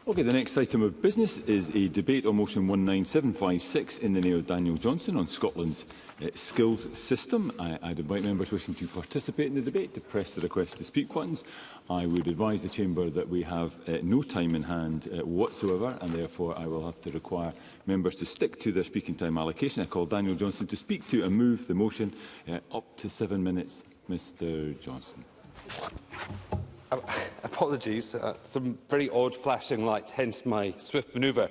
Okay, the next item of business is a debate on motion 19756 in the name of Daniel Johnson on Scotland's skills system. I'd invite members wishing to participate in the debate to press the request to speak buttons. I would advise the Chamber that we have no time in hand whatsoever, and therefore I will have to require members to stick to their speaking time allocation. I call Daniel Johnson to speak to and move the motion. Up to 7 minutes, Mr Johnson. Apologies, some very odd flashing lights, hence my swift manoeuvre.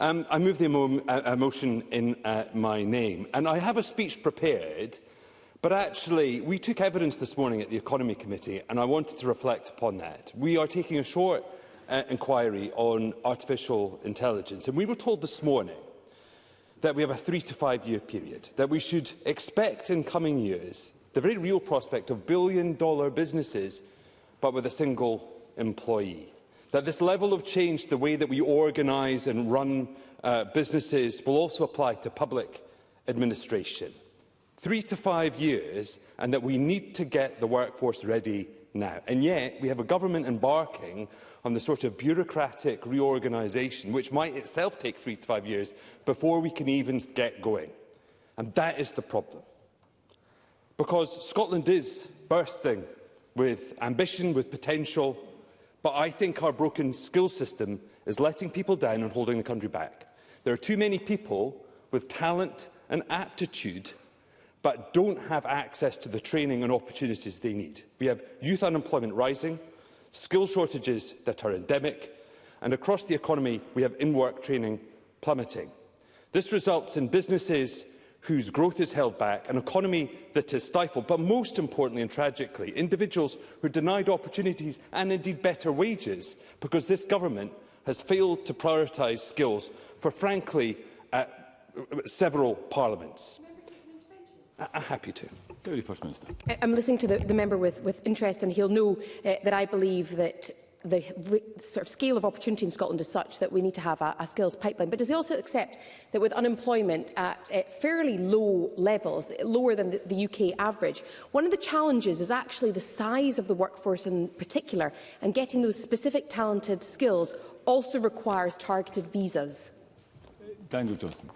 I move the motion in my name, and I have a speech prepared, but actually we took evidence this morning at the Economy Committee, and I wanted to reflect upon that. We are taking a short inquiry on artificial intelligence, and we were told this morning that we have a 3 to 5 year period, that we should expect in coming years the very real prospect of billion-dollar businesses but with a single employee. That this level of change, the way that we organise and run businesses, will also apply to public administration. 3 to 5 years, and that we need to get the workforce ready now. And yet, we have a government embarking on the sort of bureaucratic reorganisation, which might itself take 3 to 5 years before we can even get going. And that is the problem. Because Scotland is bursting with ambition, with potential, but I think our broken skills system is letting people down and holding the country back. There are too many people with talent and aptitude, but don't have access to the training and opportunities they need. We have youth unemployment rising, skill shortages that are endemic, and across the economy we have in-work training plummeting. This results in businesses whose growth is held back, an economy that is stifled, but most importantly and tragically, individuals who are denied opportunities and indeed better wages because this government has failed to prioritise skills for, frankly, several parliaments. I'm happy to. Deputy First Minister. I'm listening to the member with interest, and he'll know that I believe that the sort of scale of opportunity in Scotland is such that we need to have a skills pipeline. But does he also accept that with unemployment at fairly low levels, lower than the UK average, one of the challenges is actually the size of the workforce in particular, and getting those specific talented skills also requires targeted visas? Daniel Johnson.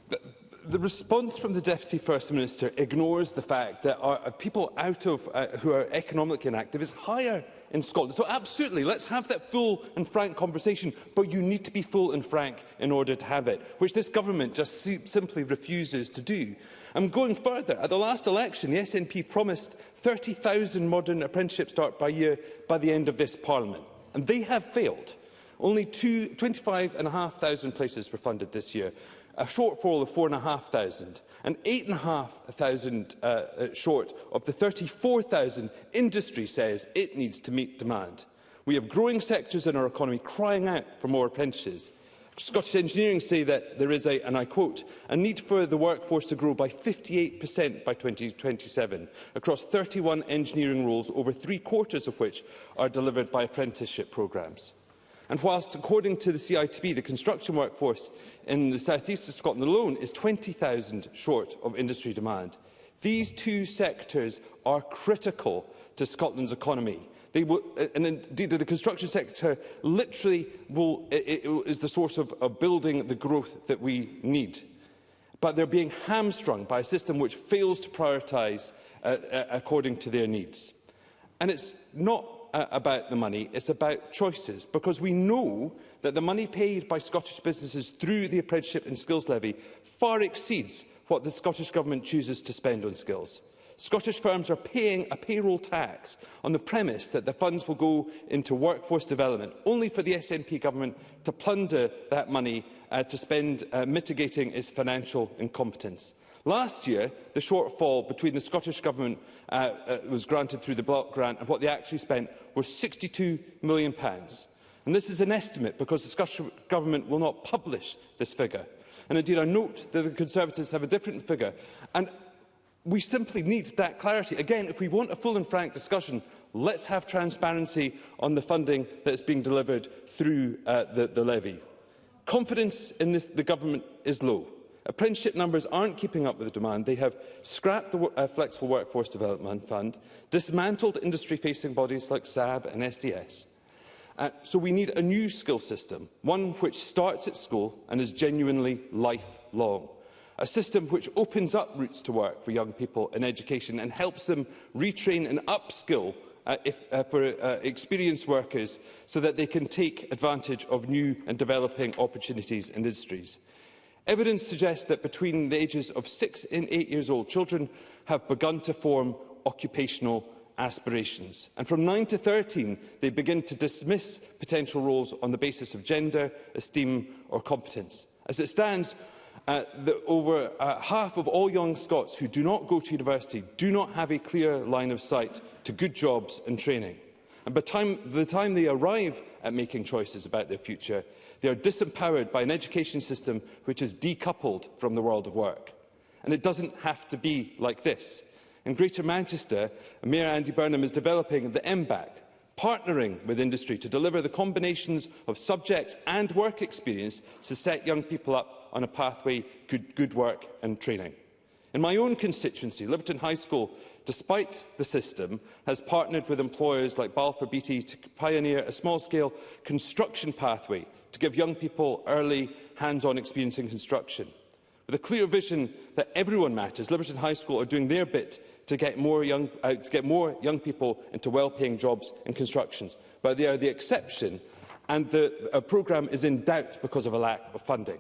The response from the Deputy First Minister ignores the fact that people out of who are economically inactive is higher in Scotland. So absolutely, let's have that full and frank conversation, but you need to be full and frank in order to have it, which this government just simply refuses to do. And going further, at the last election, the SNP promised 30,000 modern apprenticeships start by year by the end of this Parliament, and they have failed. Only 25,500 places were funded this year, a shortfall of 4,500, and 8,500 short of the 34,000 industry says it needs to meet demand. We have growing sectors in our economy crying out for more apprentices. Scottish Engineering say that there is a, and I quote, a need for the workforce to grow by 58% by 2027 across 31 engineering roles, over 3/4 of which are delivered by apprenticeship programmes. And whilst, according to the CITB, the construction workforce in the south east of Scotland alone is 20,000 short of industry demand, these two sectors are critical to Scotland's economy. They will, and indeed the construction sector literally is the source of building the growth that we need. But they're being hamstrung by a system which fails to prioritise according to their needs. And it's not about the money, it's about choices, because we know that the money paid by Scottish businesses through the Apprenticeship and Skills Levy far exceeds what the Scottish Government chooses to spend on skills. Scottish firms are paying a payroll tax on the premise that the funds will go into workforce development, only for the SNP Government to plunder that money to spend mitigating its financial incompetence. Last year, the shortfall between the Scottish Government was granted through the block grant and what they actually spent was £62 million. And this is an estimate because the Scottish Government will not publish this figure. And indeed, I note that the Conservatives have a different figure. And we simply need that clarity. Again, if we want a full and frank discussion, let's have transparency on the funding that is being delivered through the levy. Confidence in the government is low. Apprenticeship numbers aren't keeping up with the demand. They have scrapped the Flexible Workforce Development Fund, dismantled industry-facing bodies like SAB and SDS, So we need a new skill system, one which starts at school and is genuinely lifelong. A system which opens up routes to work for young people in education and helps them retrain and upskill for experienced workers so that they can take advantage of new and developing opportunities in industries. Evidence suggests that between the ages of 6 and 8 years old, children have begun to form occupational aspirations. And from 9 to 13, they begin to dismiss potential roles on the basis of gender, esteem or competence. As it stands, over half of all young Scots who do not go to university do not have a clear line of sight to good jobs and training. And by the time they arrive at making choices about their future, they are disempowered by an education system which is decoupled from the world of work. And it doesn't have to be like this. In Greater Manchester, Mayor Andy Burnham is developing the MBAC, partnering with industry to deliver the combinations of subject and work experience to set young people up on a pathway to good work and training. In my own constituency, Liverton High School, despite the system, has partnered with employers like Balfour Beatty to pioneer a small-scale construction pathway to give young people early hands-on experience in construction. With a clear vision that everyone matters, Liverton High School are doing their bit to get more young people into well-paying jobs in construction. But they are the exception, and the programme is in doubt because of a lack of funding.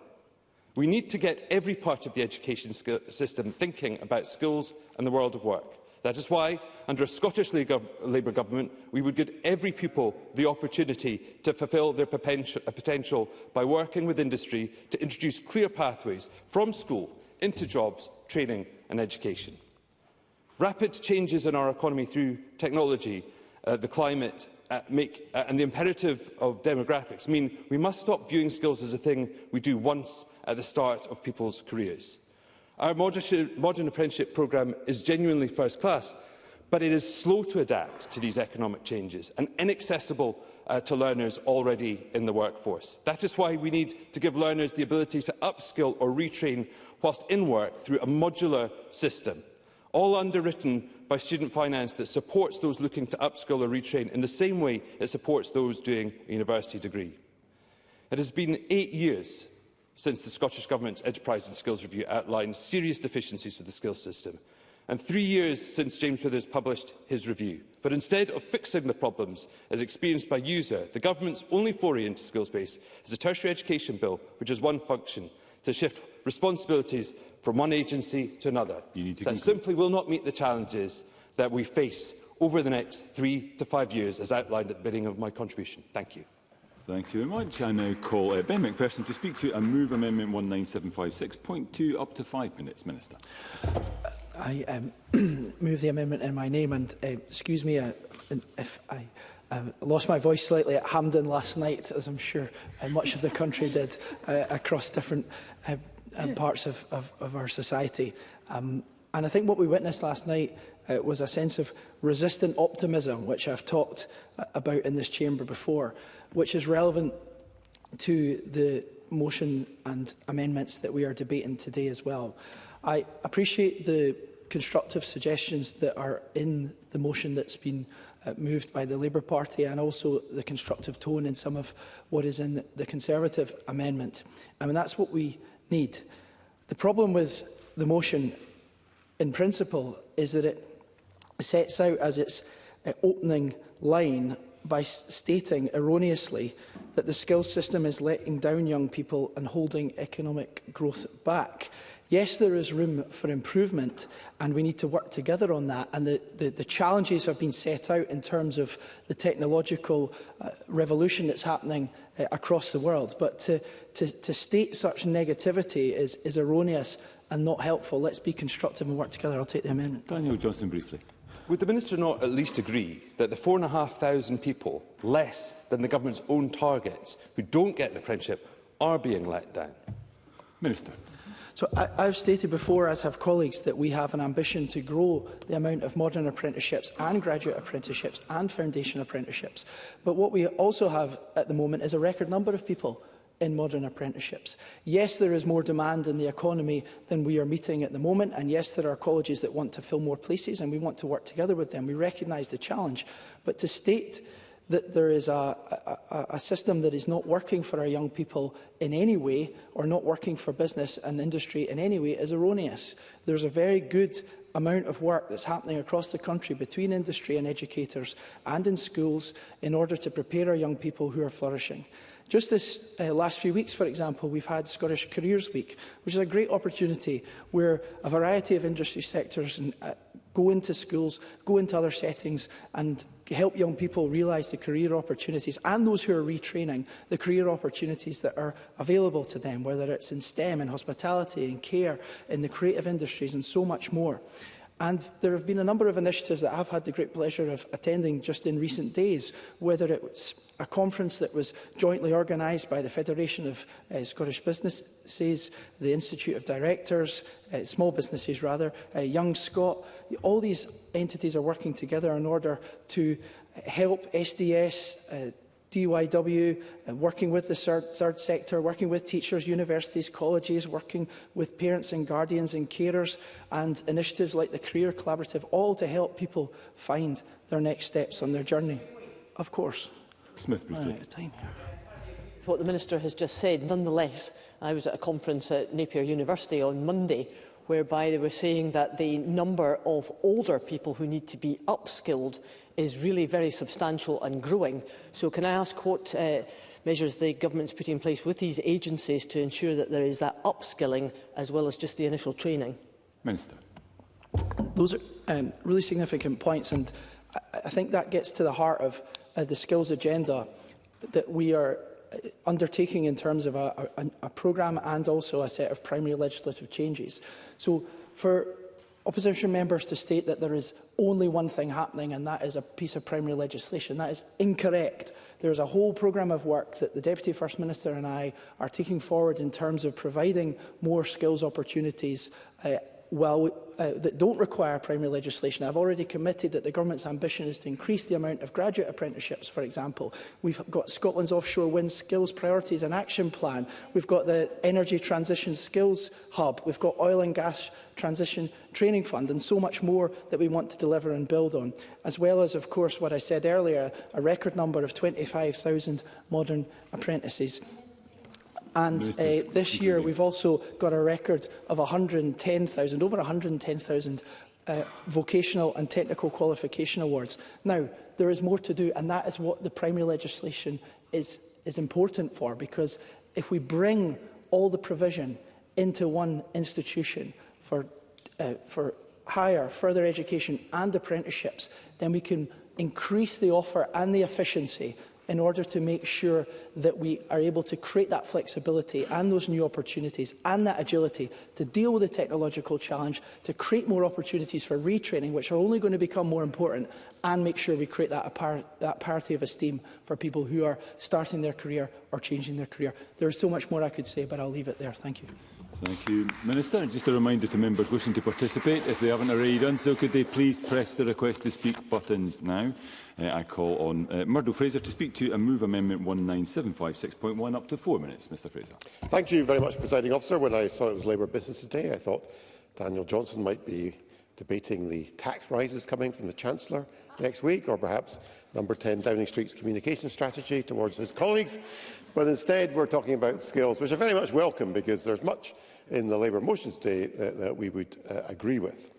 We need to get every part of the education system thinking about skills and the world of work. That is why, under a Scottish Labour government, we would give every pupil the opportunity to fulfil their potential by working with industry to introduce clear pathways from school into jobs, training and education. Rapid changes in our economy through technology, the climate and the imperative of demographics mean we must stop viewing skills as a thing we do once at the start of people's careers. Our modern apprenticeship programme is genuinely first class, but it is slow to adapt to these economic changes and inaccessible to learners already in the workforce. That is why we need to give learners the ability to upskill or retrain whilst in work through a modular system, all underwritten by student finance that supports those looking to upskill or retrain in the same way it supports those doing a university degree. It has been 8 years since the Scottish Government's Enterprise and Skills Review outlined serious deficiencies with the skills system, and 3 years since James Withers published his review. But instead of fixing the problems as experienced by user, the Government's only foray into skills base is a tertiary education bill, which has one function: to shift responsibilities from one agency to another. That simply will not meet the challenges that we face over the next 3 to 5 years, as outlined at the beginning of my contribution. Thank you. Thank you very much. I now call Ben Macpherson to speak to and move Amendment 19756. Point 2, up to 5 minutes, Minister. I move the amendment in my name, and excuse me if I lost my voice slightly at Hampden last night, as I'm sure much of the country did across different parts of our society. And I think what we witnessed last night was a sense of resistant optimism, which I've talked about in this chamber before, which is relevant to the motion and amendments that we are debating today as well. I appreciate the constructive suggestions that are in the motion that's been moved by the Labour Party, and also the constructive tone in some of what is in the Conservative amendment. I mean, that's what we need. The problem with the motion, in principle, is that it sets out as its opening line by stating erroneously that the skills system is letting down young people and holding economic growth back. Yes, there is room for improvement, and we need to work together on that. And the challenges have been set out in terms of the technological revolution that's happening across the world. But to state such negativity is erroneous and not helpful. Let's be constructive and work together. I'll take the amendment. Daniel Johnson, briefly. Would the Minister not at least agree that the 4,500 people, less than the Government's own targets, who don't get an apprenticeship, are being let down? Minister. So I've stated before, as have colleagues, that we have an ambition to grow the amount of modern apprenticeships and graduate apprenticeships and foundation apprenticeships. But what we also have at the moment is a record number of people in modern apprenticeships. Yes, there is more demand in the economy than we are meeting at the moment, and yes, there are colleges that want to fill more places, and we want to work together with them. We recognise the challenge, but to state that there is a system that is not working for our young people in any way, or not working for business and industry in any way, is erroneous. There's a very good amount of work that's happening across the country between industry and educators and in schools in order to prepare our young people who are flourishing. Just this last few weeks, for example, we've had Scottish Careers Week, which is a great opportunity where a variety of industry sectors go into schools, go into other settings and help young people realise the career opportunities, and those who are retraining, the career opportunities that are available to them, whether it's in STEM, in hospitality, in care, in the creative industries and so much more. And there have been a number of initiatives that I've had the great pleasure of attending just in recent days, whether it was a conference that was jointly organised by the Federation of Scottish Businesses, the Institute of Directors, Small Businesses rather, Young Scot. All these entities are working together in order to help SDS, DYW, working with the third sector, working with teachers, universities, colleges, working with parents and guardians and carers, and initiatives like the Career Collaborative, all to help people find their next steps on their journey. Of course. Smith, briefly. What the Minister has just said. Nonetheless, I was at a conference at Napier University on Monday whereby they were saying that the number of older people who need to be upskilled is really very substantial and growing. So can I ask what measures the government is putting in place with these agencies to ensure that there is that upskilling as well as just the initial training? Minister. Those are really significant points, and I think that gets to the heart of the skills agenda that we are undertaking in terms of a programme and also a set of primary legislative changes. So for opposition members to state that there is only one thing happening and that is a piece of primary legislation, that is incorrect. There is a whole programme of work that the Deputy First Minister and I are taking forward in terms of providing more skills opportunities that don't require primary legislation. I've already committed that the government's ambition is to increase the amount of graduate apprenticeships, for example. We've got Scotland's Offshore Wind Skills Priorities and Action Plan. We've got the Energy Transition Skills Hub. We've got Oil and Gas Transition Training Fund, and so much more that we want to deliver and build on, as well as, of course, what I said earlier, a record number of 25,000 modern apprentices. And this year we've also got a record of 110,000, over 110,000 vocational and technical qualification awards. Now, there is more to do, and that is what the primary legislation is important for, because if we bring all the provision into one institution for higher, further education and apprenticeships, then we can increase the offer and the efficiency in order to make sure that we are able to create that flexibility and those new opportunities and that agility to deal with the technological challenge, to create more opportunities for retraining, which are only going to become more important, and make sure we create that parity of esteem for people who are starting their career or changing their career. There is so much more I could say, but I'll leave it there. Thank you. Thank you, Minister. And just a reminder to members wishing to participate, if they haven't already done so, could they please press the request to speak buttons now. I call on Murdo Fraser to speak to and move Amendment 19756.1 up to 4 minutes. Mr Fraser. Thank you very much, Presiding Officer. When I saw it was Labour Business Today, I thought Daniel Johnson might be debating the tax rises coming from the Chancellor next week, or perhaps number 10 Downing Street's communication strategy towards his colleagues. But instead, we're talking about skills, which are very much welcome, because there's much in the Labour motion today that we would agree with.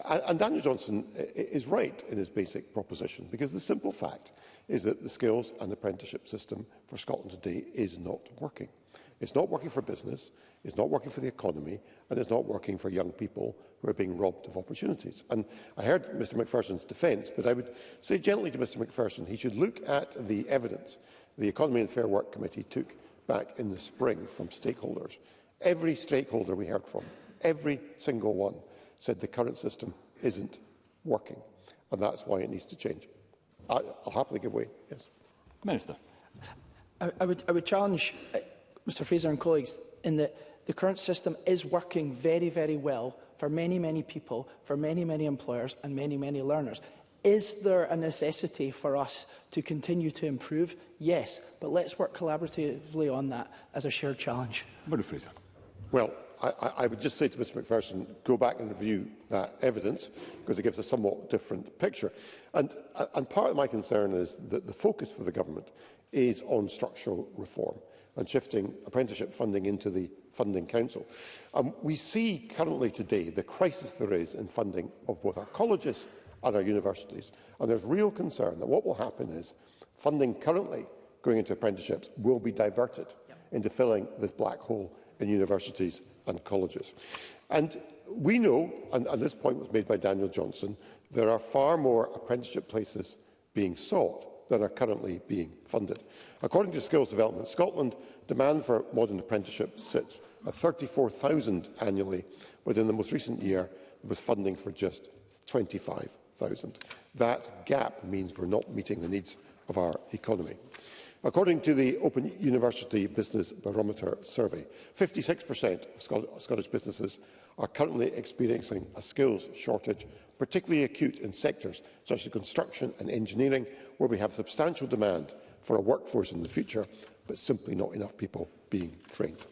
And Daniel Johnson is right in his basic proposition, because the simple fact is that the skills and apprenticeship system for Scotland today is not working. It's not working for business, it's not working for the economy, and it's not working for young people who are being robbed of opportunities. And I heard Mr Macpherson's defence, but I would say gently to Mr Macpherson he should look at the evidence the Economy and Fair Work Committee took back in the spring from stakeholders. Every stakeholder we heard from, every single one, said the current system isn't working, and that's why it needs to change. I'll happily give way. Yes. Minister. I would challenge Mr Fraser and colleagues in that the current system is working very, very well for many, many people, for many, many employers and many, many learners. Is there a necessity for us to continue to improve? Yes, but let's work collaboratively on that as a shared challenge. Murdo Fraser. Well, I would just say to Mr Macpherson, go back and review that evidence, because it gives a somewhat different picture. And part of my concern is that the focus for the government is on structural reform and shifting apprenticeship funding into the Funding Council. We see currently today the crisis there is in funding of both our colleges and our universities. And there's real concern that what will happen is funding currently going into apprenticeships will be diverted into filling this black hole in universities and colleges. And we know, and this point was made by Daniel Johnson, there are far more apprenticeship places being sought than are currently being funded. According to Skills Development Scotland, demand for modern apprenticeships sits at 34,000 annually, but in the most recent year there was funding for just 25,000. That gap means we're not meeting the needs of our economy. According to the Open University Business Barometer survey, 56% of Scottish businesses are currently experiencing a skills shortage, particularly acute in sectors such as construction and engineering, where we have substantial demand for a workforce in the future, but simply not enough people being trained.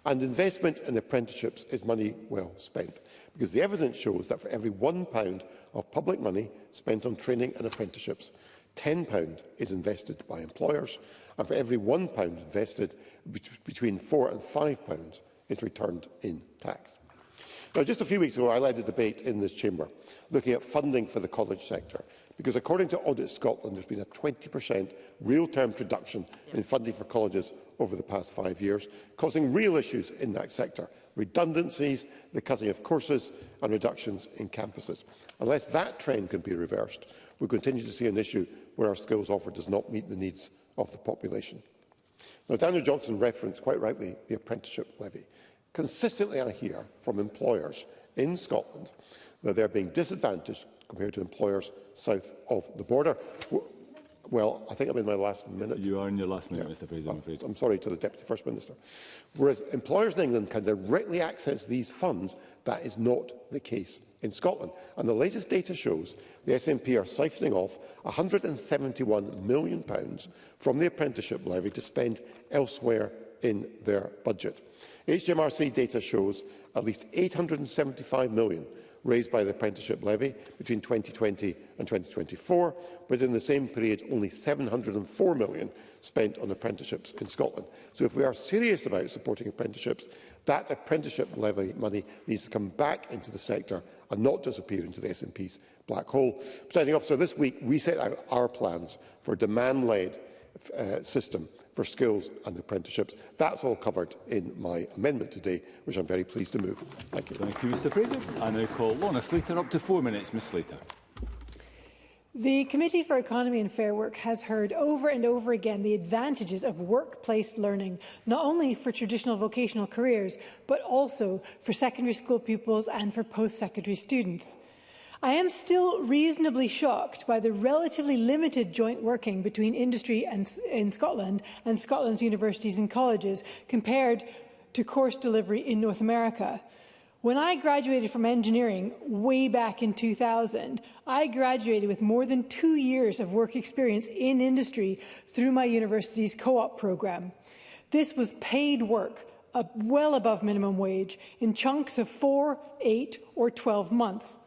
And investment in apprenticeships is money well spent, because the evidence shows that for every £1 of public money spent on training and apprenticeships, £10 is invested by employers, and for every £1 invested, between £4 and £5 is returned in tax. Now, just a few weeks ago, I led a debate in this chamber looking at funding for the college sector, because according to Audit Scotland, there's been a 20% real-term reduction in funding for colleges over the past 5 years, causing real issues in that sector: redundancies, the cutting of courses and reductions in campuses. Unless that trend can be reversed, we continue to see an issue where our skills offer does not meet the needs of the population. Now, Daniel Johnson referenced, quite rightly, the apprenticeship levy. Consistently, I hear from employers in Scotland that they're being disadvantaged compared to employers south of the border. Well, I think I'm in my last minute. You are in your last minute, Mr Fraser, I'm afraid. I'm sorry to the Deputy First Minister. Whereas employers in England can directly access these funds, that is not the case in Scotland. And the latest data shows the SNP are siphoning off £171 million from the apprenticeship levy to spend elsewhere in their budget. HMRC data shows at least £875 million raised by the apprenticeship levy between 2020 and 2024, but in the same period only £704 million spent on apprenticeships in Scotland. So if we are serious about supporting apprenticeships, that apprenticeship levy money needs to come back into the sector and not disappear into the SNP's black hole. Presiding Officer, this week we set out our plans for a demand-led system for skills and apprenticeships. That's all covered in my amendment today, which I'm very pleased to move. Thank you. Thank you, Mr Fraser. I now call Lorna Slater up to 4 minutes. Ms Slater. The Committee for Economy and Fair Work has heard over and over again the advantages of workplace learning, not only for traditional vocational careers, but also for secondary school pupils and for post-secondary students. I am still reasonably shocked by the relatively limited joint working between industry in Scotland and Scotland's universities and colleges compared to course delivery in North America. When I graduated from engineering way back in 2000, I graduated with more than 2 years of work experience in industry through my university's co-op programme. This was paid work, well above minimum wage, in chunks of 4, 8 or 12 months.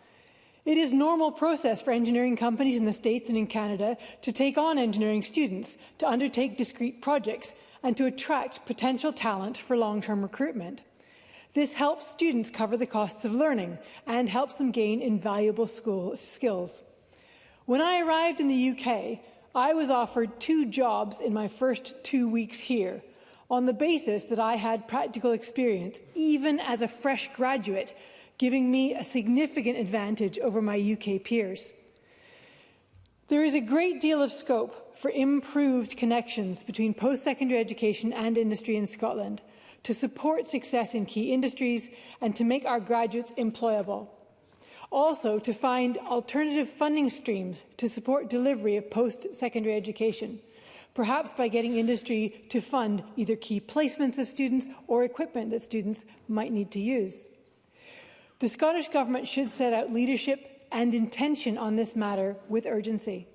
It is normal process for engineering companies in the States and in Canada to take on engineering students, to undertake discrete projects, and to attract potential talent for long-term recruitment. This helps students cover the costs of learning and helps them gain invaluable skills. When I arrived in the UK, I was offered 2 jobs in my first 2 weeks here, on the basis that I had practical experience, even as a fresh graduate, giving me a significant advantage over my UK peers. There is a great deal of scope for improved connections between post-secondary education and industry in Scotland to support success in key industries and to make our graduates employable. Also, to find alternative funding streams to support delivery of post-secondary education, perhaps by getting industry to fund either key placements of students or equipment that students might need to use. The Scottish Government should set out leadership and intention on this matter with urgency.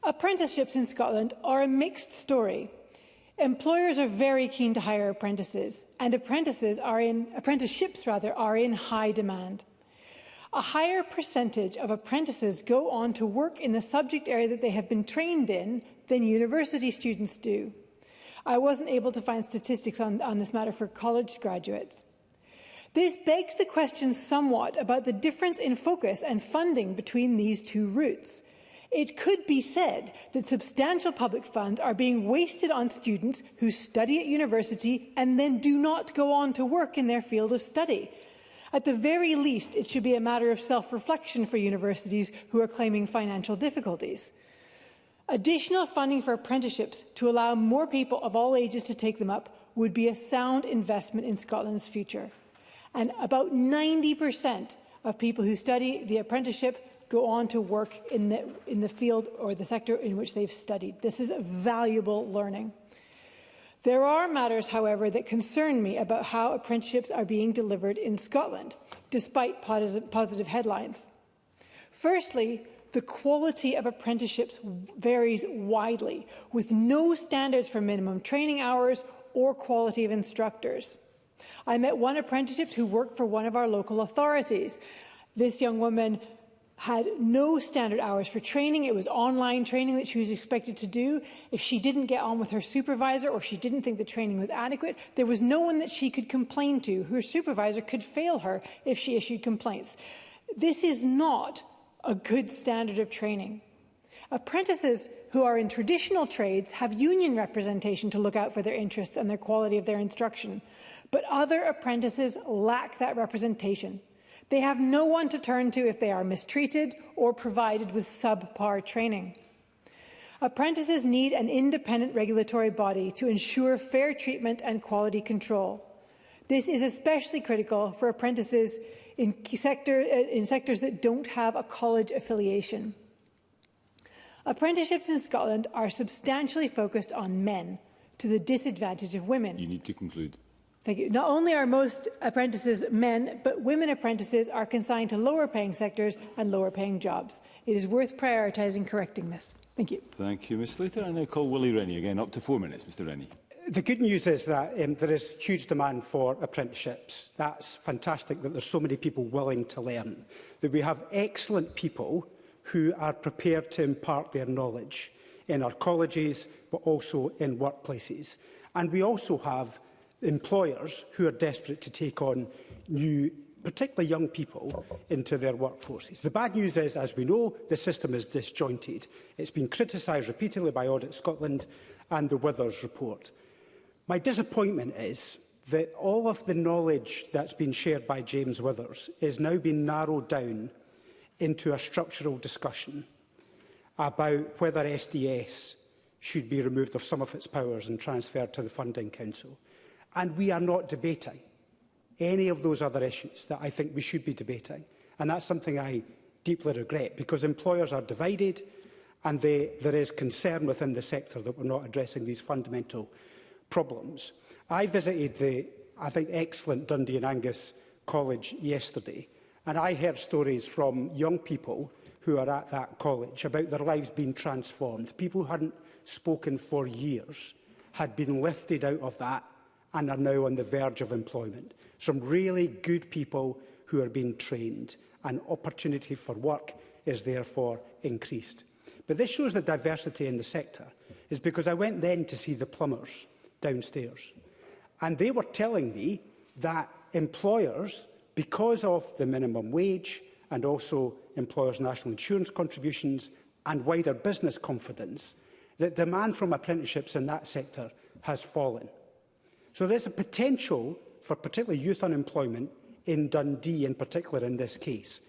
Apprenticeships in Scotland are a mixed story. Employers are very keen to hire apprentices, and apprenticeships are in high demand. A higher percentage of apprentices go on to work in the subject area that they have been trained in than university students do. I wasn't able to find statistics on this matter for college graduates. This begs the question somewhat about the difference in focus and funding between these two routes. It could be said that substantial public funds are being wasted on students who study at university and then do not go on to work in their field of study. At the very least, it should be a matter of self-reflection for universities who are claiming financial difficulties. Additional funding for apprenticeships to allow more people of all ages to take them up would be a sound investment in Scotland's future. And about 90% of people who study the apprenticeship go on to work in the field or the sector in which they've studied. This is valuable learning. There are matters, however, that concern me about how apprenticeships are being delivered in Scotland, despite positive headlines. Firstly, the quality of apprenticeships varies widely, with no standards for minimum training hours or quality of instructors. I met one apprenticeship who worked for one of our local authorities. This young woman had no standard hours for training. It was online training that she was expected to do. If she didn't get on with her supervisor or she didn't think the training was adequate, there was no one that she could complain to. Her supervisor could fail her if she issued complaints. This is not a good standard of training. Apprentices who are in traditional trades have union representation to look out for their interests and the quality of their instruction, but other apprentices lack that representation. They have no one to turn to if they are mistreated or provided with subpar training. Apprentices need an independent regulatory body to ensure fair treatment and quality control. This is especially critical for apprentices in sectors that don't have a college affiliation. Apprenticeships in Scotland are substantially focused on men, to the disadvantage of women. You need to conclude. Thank you. Not only are most apprentices men, but women apprentices are consigned to lower-paying sectors and lower-paying jobs. It is worth prioritising correcting this. Thank you. Thank you, Ms Slater. I now call Willie Rennie again. Up to 4 minutes, Mr Rennie. The good news is that there is huge demand for apprenticeships. That's fantastic that there's so many people willing to learn, that we have excellent people who are prepared to impart their knowledge in our colleges, but also in workplaces. And we also have employers who are desperate to take on new, particularly young people, into their workforces. The bad news is, as we know, the system is disjointed. It's been criticised repeatedly by Audit Scotland and the Withers report. My disappointment is that all of the knowledge that's been shared by James Withers is now being narrowed down into a structural discussion about whether SDS should be removed of some of its powers and transferred to the Funding Council. And we are not debating any of those other issues that I think we should be debating. And that's something I deeply regret, because employers are divided and there is concern within the sector that we're not addressing these fundamental problems. I visited the, I think, excellent Dundee and Angus College yesterday, and I heard stories from young people who are at that college about their lives being transformed. People who hadn't spoken for years had been lifted out of that and are now on the verge of employment. Some really good people who are being trained, and opportunity for work is therefore increased. But this shows the diversity in the sector, is because I went then to see the plumbers downstairs, and they were telling me that employers, because of the minimum wage and also employers' national insurance contributions and wider business confidence, that demand from apprenticeships in that sector has fallen. So there's a potential for particularly youth unemployment in Dundee in particular in this case,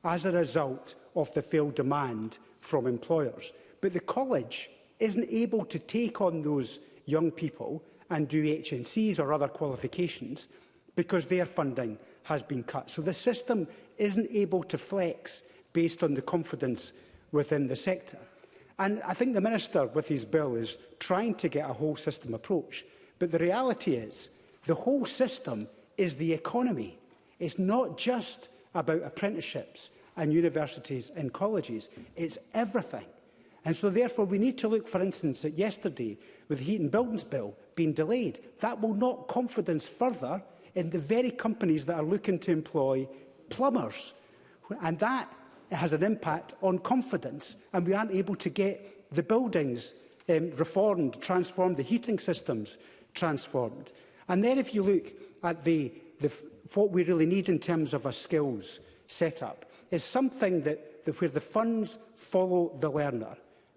as a result of the failed demand from employers. But the college isn't able to take on those young people and do HNCs or other qualifications because their funding has been cut. So the system isn't able to flex based on the confidence within the sector. And I think the Minister, with his bill, is trying to get a whole system approach. But the reality is, the whole system is the economy. It's not just about apprenticeships and universities and colleges. It's everything. And so, therefore, we need to look, for instance, at yesterday, with the Heat and Buildings Bill being delayed. That will knock confidence further in the very companies that are looking to employ plumbers. And that has an impact on confidence, and we aren't able to get the buildings reformed, transformed, the heating systems transformed. And then if you look at what we really need in terms of a skills setup, is something where the funds follow the learner,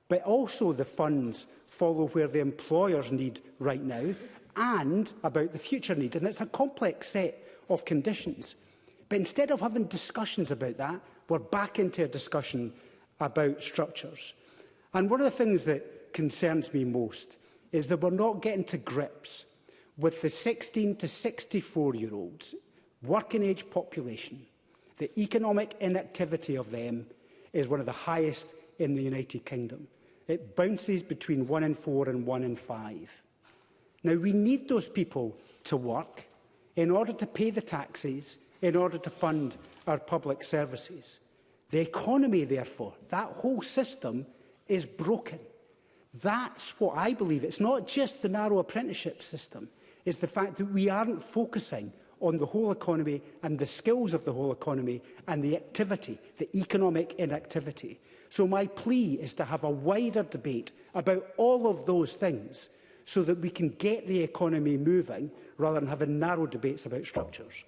but also the funds follow where the employers need right now and about the future need. And it's a complex set of conditions. But instead of having discussions about that, we're back into a discussion about structures. And one of the things that concerns me most is that we're not getting to grips with the 16 to 64-year-olds, working-age population. The economic inactivity of them is one of the highest in the United Kingdom. It bounces between 1 in 4 and 1 in 5. Now, we need those people to work in order to pay the taxes, in order to fund our public services. The economy, therefore, that whole system is broken. That's what I believe. It's not just the narrow apprenticeship system. It's the fact that we aren't focusing on the whole economy and the skills of the whole economy and the activity, the economic inactivity. So my plea is to have a wider debate about all of those things so that we can get the economy moving rather than having narrow debates about structures.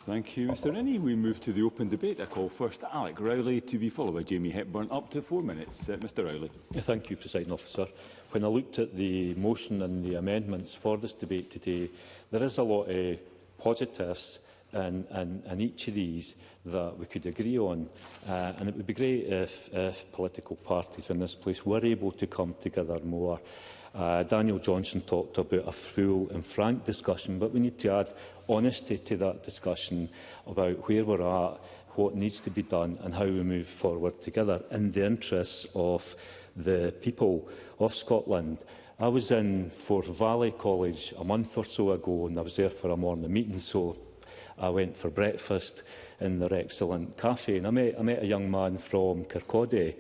Thank you, Mr Rennie. We move to the open debate. I call first Alec Rowley, to be followed by Jamie Hepburn. Up to 4 minutes. Mr Rowley. Thank you, Presiding Officer. When I looked at the motion and the amendments for this debate today, there is a lot of positives in each of these that we could agree on. And it would be great if political parties in this place were able to come together more. Daniel Johnson talked about a full and frank discussion, but we need to add honesty to that discussion about where we're at, what needs to be done and how we move forward together in the interests of the people of Scotland. I was in Forth Valley College a month or so ago, and I was there for a morning meeting, so I went for breakfast in their excellent cafe, and I met a young man from Kirkcaldy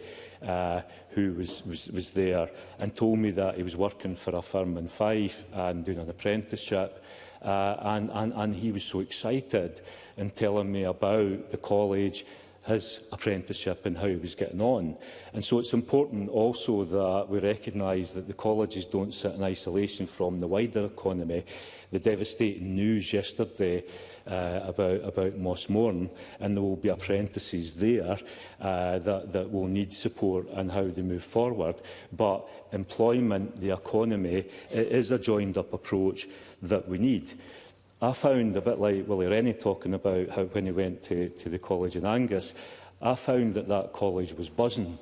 who was there and told me that he was working for a firm in Fife and doing an apprenticeship. And he was so excited in telling me about the college, his apprenticeship and how he was getting on. And so it's important also that we recognise that the colleges don't sit in isolation from the wider economy. The devastating news yesterday about Mossmorn, and there will be apprentices there that will need support and how they move forward. But employment, the economy, it is a joined-up approach that we need. I found, a bit like Willie Rennie talking about how when he went to the college in Angus, I found that college was buzzing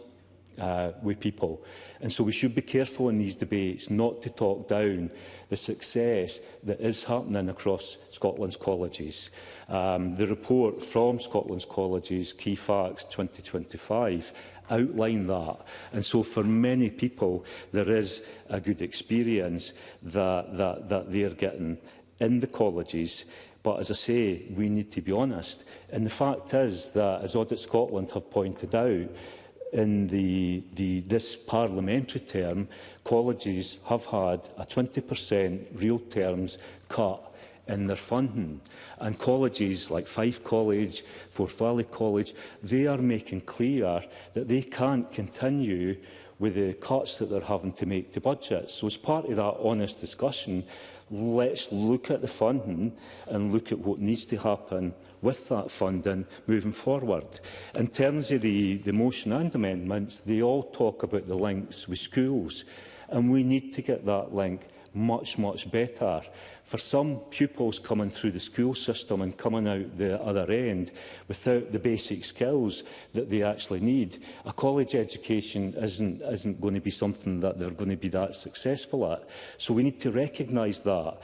with people. And so we should be careful in these debates not to talk down the success that is happening across Scotland's colleges. The report from Scotland's colleges, Key Facts 2025, outline that. And so for many people, there is a good experience that they're getting in the colleges. But as I say, we need to be honest. And the fact is that, as Audit Scotland have pointed out, in this parliamentary term, colleges have had a 20% real terms cut in their funding. And colleges like Fife College, Forth Valley College, they are making clear that they can't continue with the cuts that they're having to make to budgets. So as part of that honest discussion, let's look at the funding and look at what needs to happen with that funding moving forward. In terms of the motion and amendments, they all talk about the links with schools, and we need to get that link much, much better. For some pupils coming through the school system and coming out the other end without the basic skills that they actually need, a college education isn't going to be something that they're going to be that successful at. So we need to recognise that.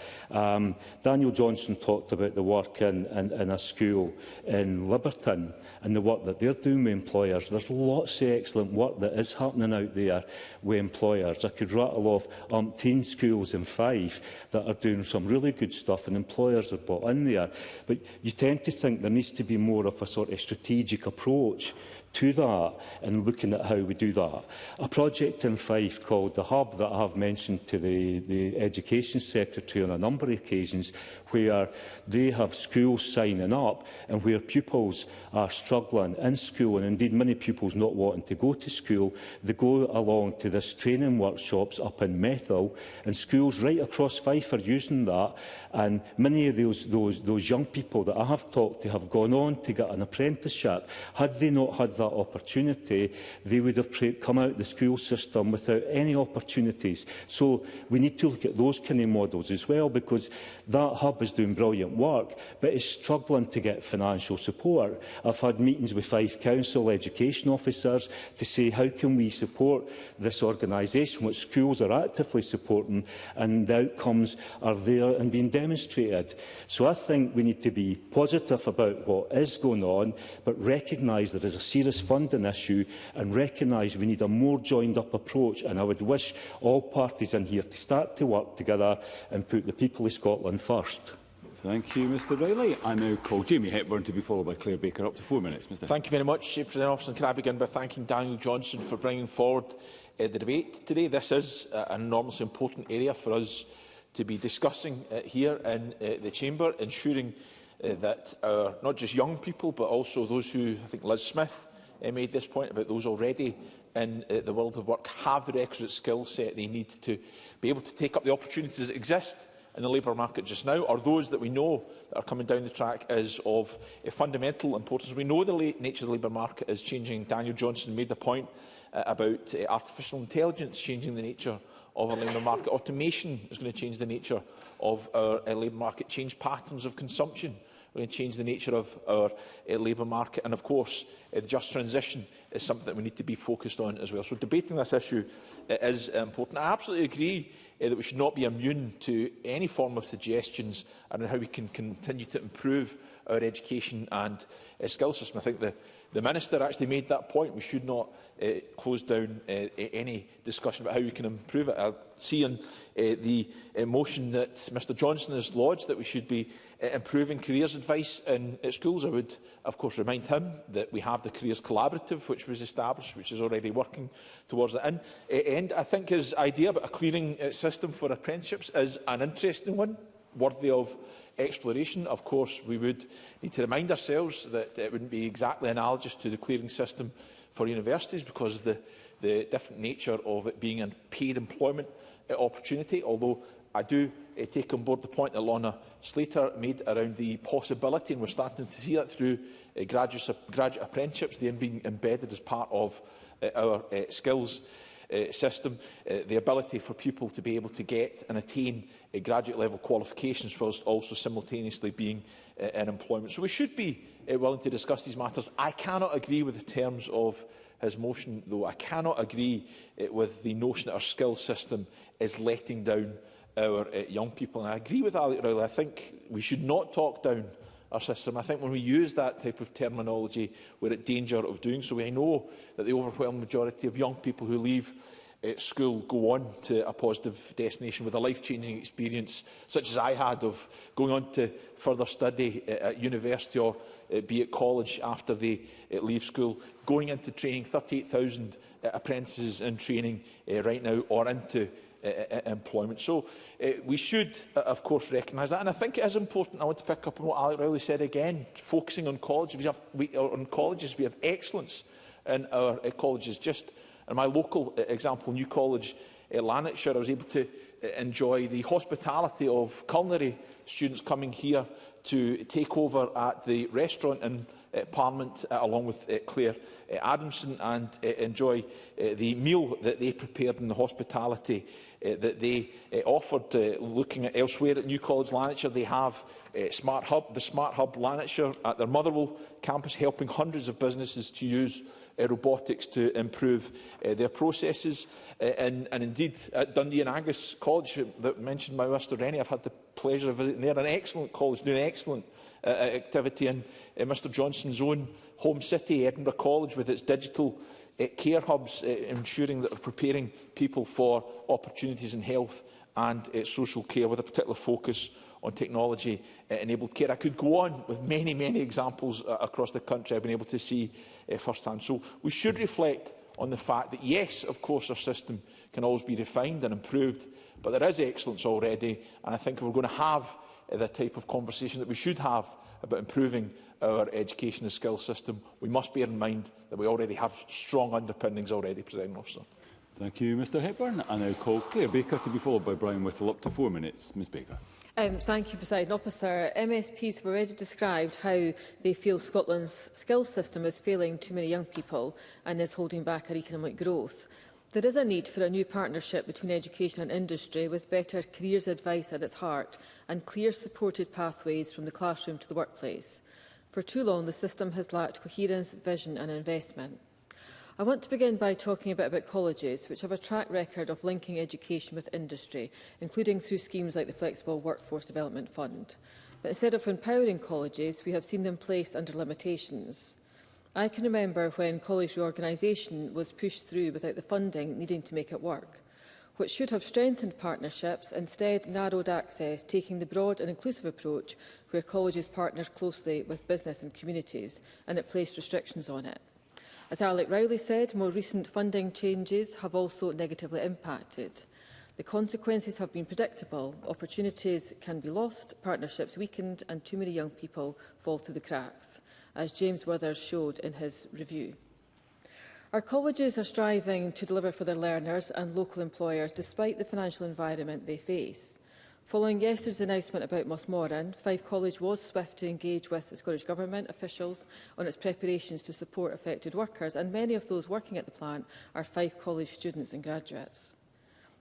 Daniel Johnson talked about the work in a school in Liberton and the work that they're doing with employers. There's lots of excellent work that is happening out there with employers. I could rattle off umpteen schools in Fife that are doing some really good stuff, and employers are bought in there. But you tend to think there needs to be more of a sort of strategic approach to that and looking at how we do that. A project in Fife called The Hub that I have mentioned to the Education Secretary on a number of occasions, where they have schools signing up and where pupils are struggling in school, and indeed many pupils not wanting to go to school, they go along to this training workshops up in Methil, and schools right across Fife are using that, and many of those young people that I have talked to have gone on to get an apprenticeship. Had they not had that opportunity, they would have come out of the school system without any opportunities. So we need to look at those kind of models as well, because that hub is doing brilliant work, but is struggling to get financial support. I've had meetings with Fife Council education officers to say, how can we support this organisation, which schools are actively supporting, and the outcomes are there and being demonstrated. So I think we need to be positive about what is going on, but recognise there is a serious funding issue, and recognise we need a more joined-up approach. And I would wish all parties in here to start to work together and put the people of Scotland first. Thank you, Mr Riley. I now call Jamie Hepburn to be followed by Claire Baker. Up to 4 minutes, Mr. Thank you very much, President Officer. Can I begin by thanking Daniel Johnson for bringing forward the debate today. This is an enormously important area for us to be discussing here in the Chamber, ensuring that our, not just young people, but also those who, I think Liz Smith made this point about those already in the world of work, have the requisite skill set they need to be able to take up the opportunities that exist in the labour market just now, or those that we know that are coming down the track is of fundamental importance. We know the nature of the labour market is changing. Daniel Johnson made the point about artificial intelligence changing the nature of our labour market. Automation is going to change the nature of our labour market, change patterns of consumption. We're going to change the nature of our labour market. And of course, the just transition is something that we need to be focused on as well. So debating this issue is important. I absolutely agree that we should not be immune to any form of suggestions around how we can continue to improve our education and skills system. I think the Minister actually made that point. We should not close down any discussion about how we can improve it. I see in the motion that Mr Johnson has lodged that we should be improving careers advice in schools. I would, of course, remind him that we have the Careers Collaborative, which was established, which is already working towards that end. And I think his idea about a clearing system for apprenticeships is an interesting one, worthy of exploration. Of course, we would need to remind ourselves that it wouldn't be exactly analogous to the clearing system for universities because of the different nature of it being a paid employment opportunity, although I do take on board the point that Lorna Slater made around the possibility, and we're starting to see that through graduate apprenticeships, they being embedded as part of our skills system, the ability for people to be able to get and attain graduate level qualifications whilst also simultaneously being in employment. So we should be willing to discuss these matters. I cannot agree with the terms of his motion, though. I cannot agree with the notion that our skills system is letting down our young people. And I agree with Alex Rowley. I think we should not talk down our system. I think when we use that type of terminology, we're at danger of doing so. I know that the overwhelming majority of young people who leave school go on to a positive destination with a life-changing experience, such as I had, of going on to further study at university or be at college after they leave school, going into training, 38,000 apprentices in training right now, or into employment. So we should, of course, recognise that. And I think it is important. I want to pick up on what Alex Rowley said again, focusing on colleges. We have excellence in our colleges. Just in my local example, New College, Lanarkshire, I was able to enjoy the hospitality of culinary students coming here to take over at the restaurant in Parliament, along with Claire Adamson, and enjoy the meal that they prepared and the hospitality that they offered. Looking at elsewhere at New College Lanarkshire, they have the Smart Hub Lanarkshire at their Motherwell campus, helping hundreds of businesses to use robotics to improve their processes. And indeed, at Dundee and Angus College, that mentioned by Mr Rennie, I've had the pleasure of visiting there. An excellent college, doing excellent activity in Mr Johnson's own home city, Edinburgh College, with its digital care hubs, ensuring that they're preparing people for opportunities in health and social care, with a particular focus on technology-enabled care. I could go on with many, many examples across the country I've been able to see first-hand. So we should reflect on the fact that, yes, of course, our system can always be refined and improved, but there is excellence already, and I think if we're going to have the type of conversation that we should have about improving our education and skills system, we must bear in mind that we already have strong underpinnings already, Presiding Officer. Thank you, Mr Hepburn. I now call Claire Baker to be followed by Brian Whittle. Up to 4 minutes. Ms Baker. Thank you, Presiding Officer. MSPs have already described how they feel Scotland's skills system is failing too many young people and is holding back our economic growth. There is a need for a new partnership between education and industry with better careers advice at its heart and clear supported pathways from the classroom to the workplace. For too long, the system has lacked coherence, vision and investment. I want to begin by talking a bit about colleges, which have a track record of linking education with industry, including through schemes like the Flexible Workforce Development Fund. But instead of empowering colleges, we have seen them placed under limitations. I can remember when college reorganisation was pushed through without the funding needing to make it work. What should have strengthened partnerships instead narrowed access, taking the broad and inclusive approach where colleges partner closely with business and communities, and it placed restrictions on it. As Alec Rowley said, more recent funding changes have also negatively impacted. The consequences have been predictable. Opportunities can be lost, partnerships weakened, and too many young people fall through the cracks, as James Withers showed in his review. Our colleges are striving to deliver for their learners and local employers despite the financial environment they face. Following yesterday's announcement about Mossmoran, Fife College was swift to engage with the Scottish Government officials on its preparations to support affected workers, and many of those working at the plant are Fife College students and graduates.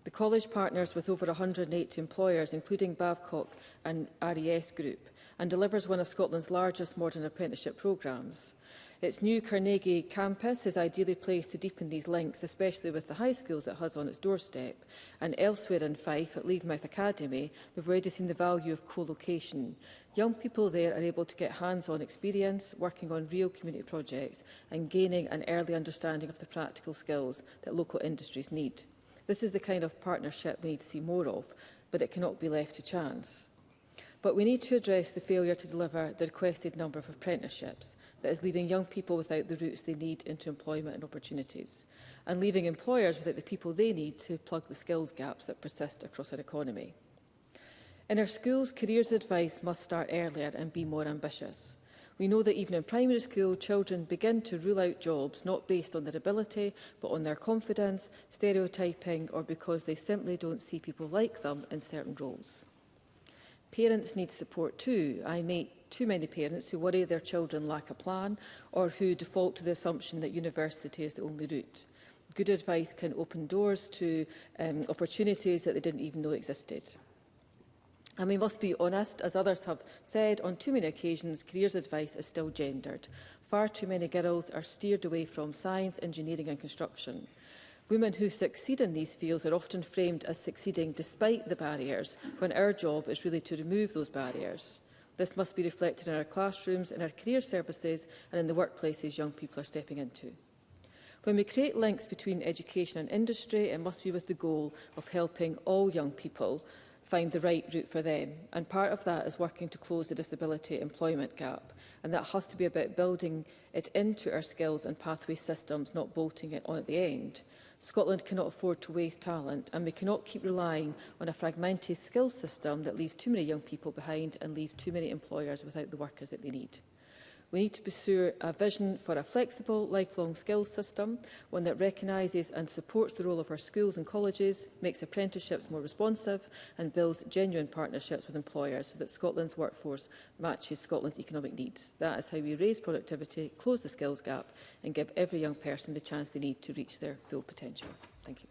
The college partners with over 180 employers, including Babcock and RES Group, and delivers one of Scotland's largest modern apprenticeship programmes. Its new Carnegie campus is ideally placed to deepen these links, especially with the high schools it has on its doorstep. And elsewhere in Fife, at Leavemouth Academy, we've already seen the value of co-location. Young people there are able to get hands-on experience, working on real community projects and gaining an early understanding of the practical skills that local industries need. This is the kind of partnership we need to see more of, but it cannot be left to chance. But we need to address the failure to deliver the requested number of apprenticeships that is leaving young people without the routes they need into employment and opportunities, and leaving employers without the people they need to plug the skills gaps that persist across our economy. In our schools, careers advice must start earlier and be more ambitious. We know that even in primary school, children begin to rule out jobs not based on their ability, but on their confidence, stereotyping, or because they simply don't see people like them in certain roles. Parents need support too. I meet too many parents who worry their children lack a plan or who default to the assumption that university is the only route. Good advice can open doors to opportunities that they didn't even know existed. And we must be honest, as others have said, on too many occasions, careers advice is still gendered. Far too many girls are steered away from science, engineering and construction. Women who succeed in these fields are often framed as succeeding despite the barriers, when our job is really to remove those barriers. This must be reflected in our classrooms, in our career services and in the workplaces young people are stepping into. When we create links between education and industry, it must be with the goal of helping all young people find the right route for them. And part of that is working to close the disability employment gap. And that has to be about building it into our skills and pathway systems, not bolting it on at the end. Scotland cannot afford to waste talent, and we cannot keep relying on a fragmented skills system that leaves too many young people behind and leaves too many employers without the workers that they need. We need to pursue a vision for a flexible, lifelong skills system, one that recognises and supports the role of our schools and colleges, makes apprenticeships more responsive and builds genuine partnerships with employers so that Scotland's workforce matches Scotland's economic needs. That is how we raise productivity, close the skills gap and give every young person the chance they need to reach their full potential. Thank you.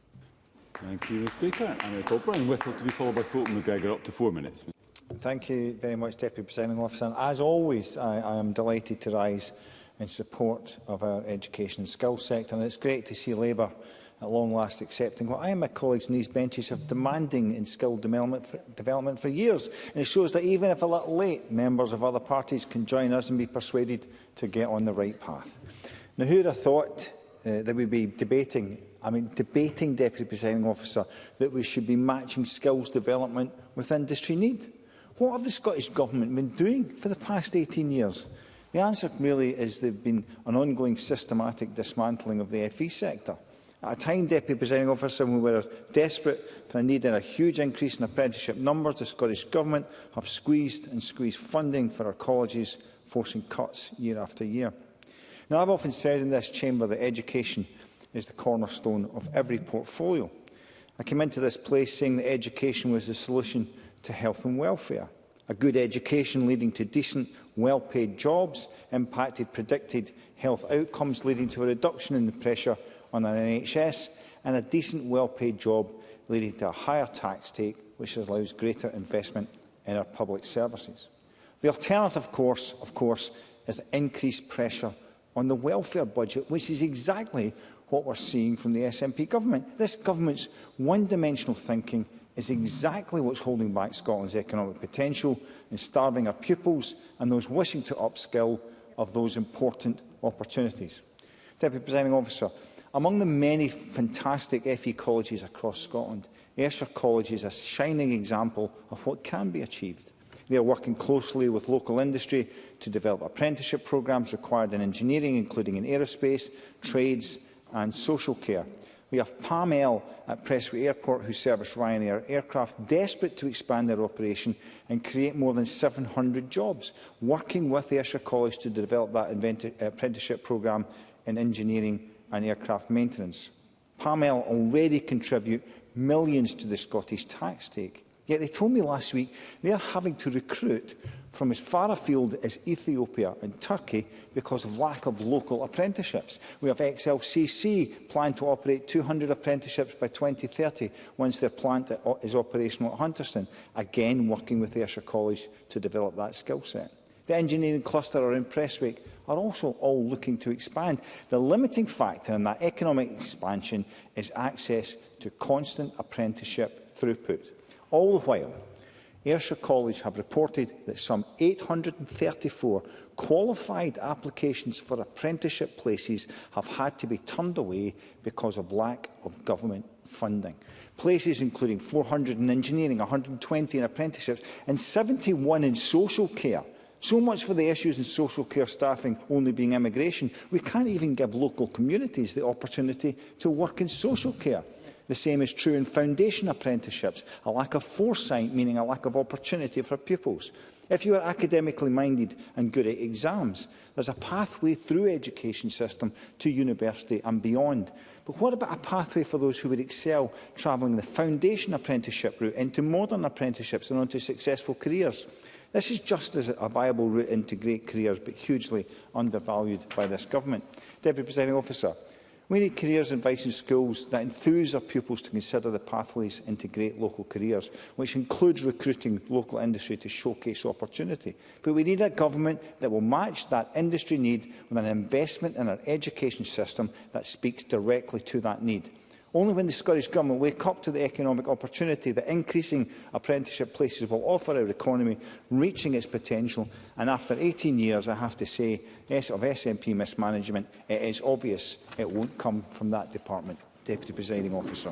Thank you, Ms Baker. And I call Brian Whittle to be followed by Fulton McGregor. Up to 4 minutes. Thank you very much, Deputy Presiding Officer. And as always, I am delighted to rise in support of our education and skills sector. And it's great to see Labour at long last accepting what I and my colleagues in these benches have demanding in skill development for years. And it shows that even if a little late, members of other parties can join us and be persuaded to get on the right path. Now, who would have thought that we'd be debating, Deputy Presiding Officer, that we should be matching skills development with industry need? What have the Scottish Government been doing for the past 18 years? The answer really is there have been an ongoing systematic dismantling of the FE sector. At a time, Deputy Presiding Officer, when we were desperate for a need and a huge increase in apprenticeship numbers, the Scottish Government have squeezed funding for our colleges, forcing cuts year after year. Now, I've often said in this chamber that education is the cornerstone of every portfolio. I came into this place saying that education was the solution to health and welfare. A good education leading to decent, well-paid jobs impacted predicted health outcomes, leading to a reduction in the pressure on our NHS, and a decent, well-paid job leading to a higher tax take, which allows greater investment in our public services. The alternative, of course, is the increased pressure on the welfare budget, which is exactly what we're seeing from the SNP government. This government's one-dimensional thinking is exactly what's holding back Scotland's economic potential and starving our pupils and those wishing to upskill of those important opportunities. Deputy Presiding Officer, among the many fantastic FE colleges across Scotland, Ayrshire College is a shining example of what can be achieved. They are working closely with local industry to develop apprenticeship programmes required in engineering, including in aerospace, trades and social care. We have Palm Ale at Prestwick Airport, who service Ryanair aircraft, desperate to expand their operation and create more than 700 jobs, working with Ayrshire College to develop that apprenticeship programme in engineering and aircraft maintenance. Palm Ale already contribute millions to the Scottish tax take. Yet they told me last week they are having to recruit from as far afield as Ethiopia and Turkey because of lack of local apprenticeships. We have XLCC planned to operate 200 apprenticeships by 2030 once their plant is operational at Hunterston, again working with Ayrshire College to develop that skill set. The engineering cluster in Prestwick are also all looking to expand. The limiting factor in that economic expansion is access to constant apprenticeship throughput. All the while, Ayrshire College have reported that some 834 qualified applications for apprenticeship places have had to be turned away because of lack of government funding. Places including 400 in engineering, 120 in apprenticeships and 71 in social care. So much for the issues in social care staffing only being immigration. We can't even give local communities the opportunity to work in social care. The same is true in foundation apprenticeships, a lack of foresight, meaning a lack of opportunity for pupils. If you are academically minded and good at exams, there's a pathway through the education system to university and beyond. But what about a pathway for those who would excel travelling the foundation apprenticeship route into modern apprenticeships and onto successful careers? This is just as a viable route into great careers, but hugely undervalued by this government. Deputy Presiding Officer, we need careers advice in schools that enthuse our pupils to consider the pathways into great local careers, which includes recruiting local industry to showcase opportunity. But we need a government that will match that industry need with an investment in our education system that speaks directly to that need. Only when the Scottish Government wake up to the economic opportunity that increasing apprenticeship places will offer our economy, reaching its potential, and after 18 years, I have to say, of SNP mismanagement, it is obvious it won't come from that department. Deputy Presiding Officer.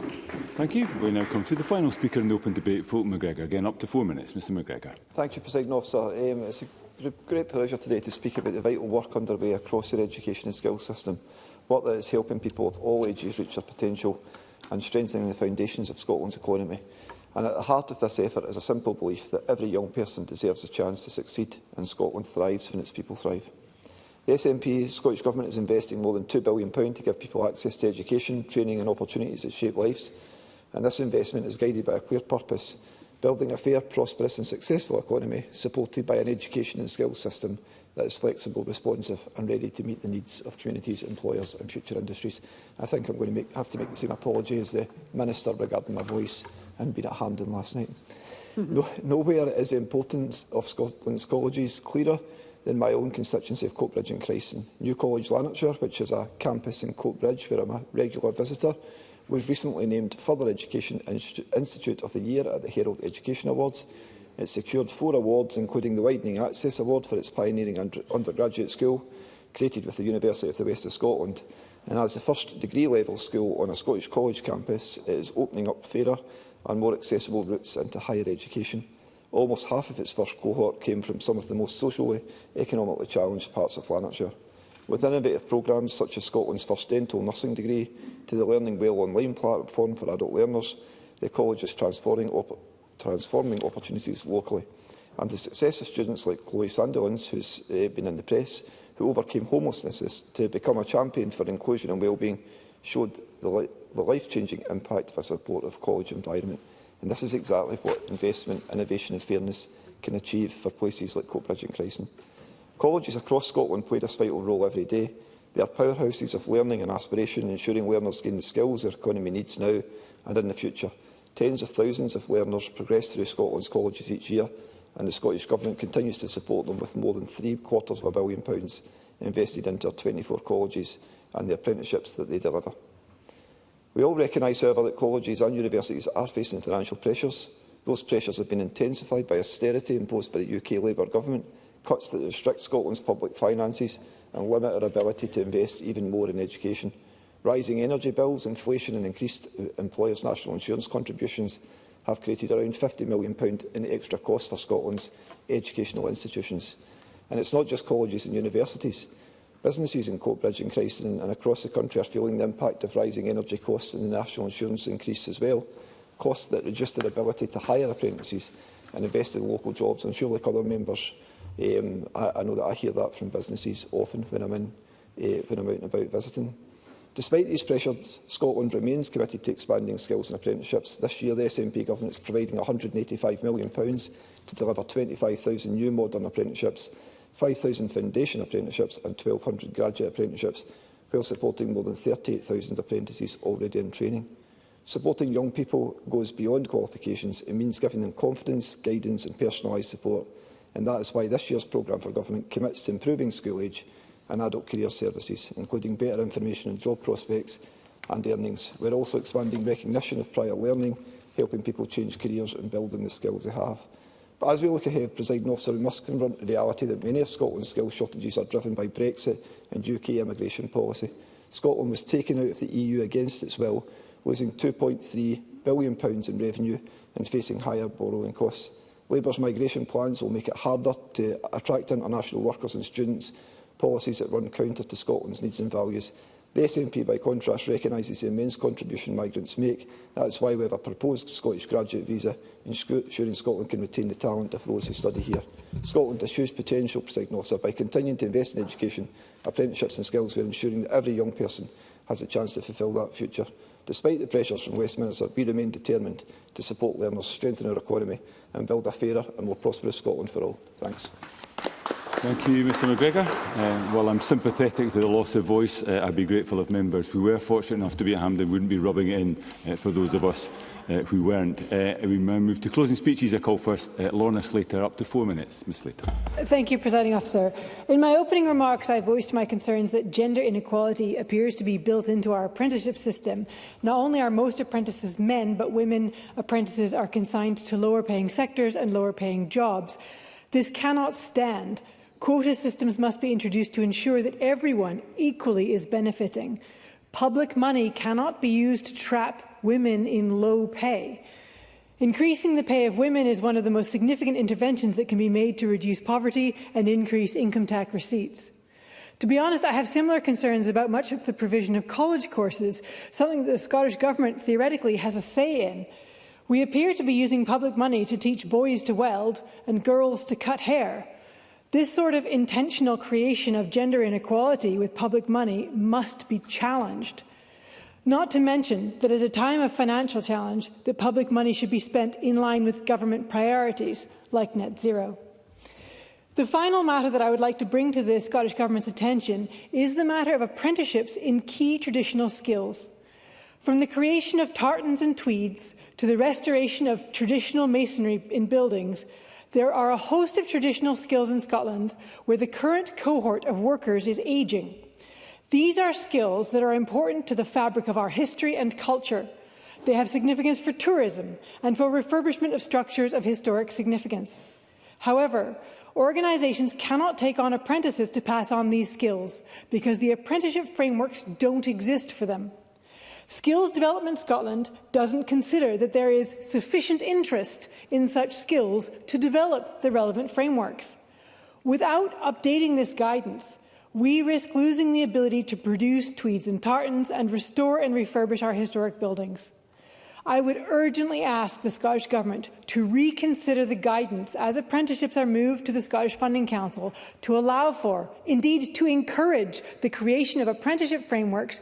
Thank you. We now come to the final speaker in the open debate, Fulton McGregor. Again, up to 4 minutes. Mr McGregor. Thank you, Presiding Officer. It's a great pleasure today to speak about the vital work underway across our education and skills system. Work that is helping people of all ages reach their potential and strengthening the foundations of Scotland's economy. And at the heart of this effort is a simple belief that every young person deserves a chance to succeed, and Scotland thrives when its people thrive. The SNP Scottish Government is investing more than £2 billion to give people access to education, training and opportunities that shape lives. And this investment is guided by a clear purpose: building a fair, prosperous and successful economy supported by an education and skills system that is flexible, responsive and ready to meet the needs of communities, employers and future industries. I think I'm going to have to make the same apology as the Minister regarding my voice and being at Hampden last night. Nowhere is the importance of Scotland's colleges clearer than my own constituency of Coatbridge and Chryson. New College Lanarkshire, which is a campus in Coatbridge where I'm a regular visitor, was recently named Further Education Institute of the Year at the Herald Education Awards. It secured 4 awards, including the Widening Access Award for its pioneering undergraduate school, created with the University of the West of Scotland. And as the first degree-level school on a Scottish college campus, it is opening up fairer and more accessible routes into higher education. Almost half of its first cohort came from some of the most socially, economically challenged parts of Lanarkshire. With innovative programmes such as Scotland's first dental nursing degree to the Learning Well online platform for adult learners, the college is transforming opportunities locally. And the success of students like Chloe Sandilands, who's been in the press, who overcame homelessness to become a champion for inclusion and wellbeing, showed the life-changing impact of a supportive college environment. And this is exactly what investment, innovation and fairness can achieve for places like Coatbridge and Chryson. Colleges across Scotland play this vital role every day. They are powerhouses of learning and aspiration, ensuring learners gain the skills their economy needs now and in the future. Tens of thousands of learners progress through Scotland's colleges each year, and the Scottish Government continues to support them with more than £750 million invested into our 24 colleges and the apprenticeships that they deliver. We all recognise, however, that colleges and universities are facing financial pressures. Those pressures have been intensified by austerity imposed by the UK Labour Government, cuts that restrict Scotland's public finances and limit our ability to invest even more in education. Rising energy bills, inflation and increased employers' national insurance contributions have created around £50 million in extra costs for Scotland's educational institutions. And it's not just colleges and universities. Businesses in Coatbridge and Chryson and across the country are feeling the impact of rising energy costs and the national insurance increase as well. Costs that reduce their ability to hire apprentices and invest in local jobs. I'm sure, like other members, I know that I hear that from businesses often when I'm out and about visiting. Despite these pressures, Scotland remains committed to expanding skills and apprenticeships. This year, the SNP Government is providing £185 million to deliver 25,000 new modern apprenticeships, 5,000 foundation apprenticeships and 1,200 graduate apprenticeships, while supporting more than 38,000 apprentices already in training. Supporting young people goes beyond qualifications. It means giving them confidence, guidance and personalised support. And that is why this year's programme for government commits to improving school age and adult career services, including better information on job prospects and earnings. We're also expanding recognition of prior learning, helping people change careers and building the skills they have. But as we look ahead, Presiding Officer, we must confront the reality that many of Scotland's skills shortages are driven by Brexit and UK immigration policy. Scotland was taken out of the EU against its will, losing £2.3 billion in revenue and facing higher borrowing costs. Labour's migration plans will make it harder to attract international workers and students, policies that run counter to Scotland's needs and values. The SNP, by contrast, recognises the immense contribution migrants make. That is why we have a proposed Scottish graduate visa, ensuring Scotland can retain the talent of those who study here. Scotland has huge potential, Presiding Officer. By continuing to invest in education, apprenticeships and skills, we are ensuring that every young person has a chance to fulfil that future. Despite the pressures from Westminster, we remain determined to support learners, strengthen our economy and build a fairer and more prosperous Scotland for all. Thanks. Thank you, Mr McGregor. While I'm sympathetic to the loss of voice, I'd be grateful if members who were fortunate enough to be at Hampden wouldn't be rubbing it in for those of us who weren't. We now move to closing speeches. I call first Lorna Slater, up to 4 minutes. Ms Slater. Thank you, Presiding Officer. In my opening remarks, I voiced my concerns that gender inequality appears to be built into our apprenticeship system. Not only are most apprentices men, but women apprentices are consigned to lower-paying sectors and lower-paying jobs. This cannot stand. Quota systems must be introduced to ensure that everyone equally is benefiting. Public money cannot be used to trap women in low pay. Increasing the pay of women is one of the most significant interventions that can be made to reduce poverty and increase income tax receipts. To be honest, I have similar concerns about much of the provision of college courses, something that the Scottish Government theoretically has a say in. We appear to be using public money to teach boys to weld and girls to cut hair. This sort of intentional creation of gender inequality with public money must be challenged. Not to mention that at a time of financial challenge, that public money should be spent in line with government priorities, like net zero. The final matter that I would like to bring to the Scottish Government's attention is the matter of apprenticeships in key traditional skills. From the creation of tartans and tweeds to the restoration of traditional masonry in buildings, there are a host of traditional skills in Scotland where the current cohort of workers is ageing. These are skills that are important to the fabric of our history and culture. They have significance for tourism and for refurbishment of structures of historic significance. However, organisations cannot take on apprentices to pass on these skills because the apprenticeship frameworks don't exist for them. Skills Development Scotland doesn't consider that there is sufficient interest in such skills to develop the relevant frameworks. Without updating this guidance, we risk losing the ability to produce tweeds and tartans and restore and refurbish our historic buildings. I would urgently ask the Scottish Government to reconsider the guidance as apprenticeships are moved to the Scottish Funding Council to allow for, indeed to encourage, the creation of apprenticeship frameworks,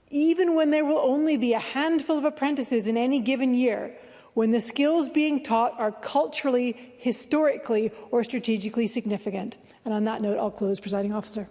even when there will only be a handful of apprentices in any given year, when the skills being taught are culturally, historically or strategically significant. And on that note, I'll close, Presiding Officer.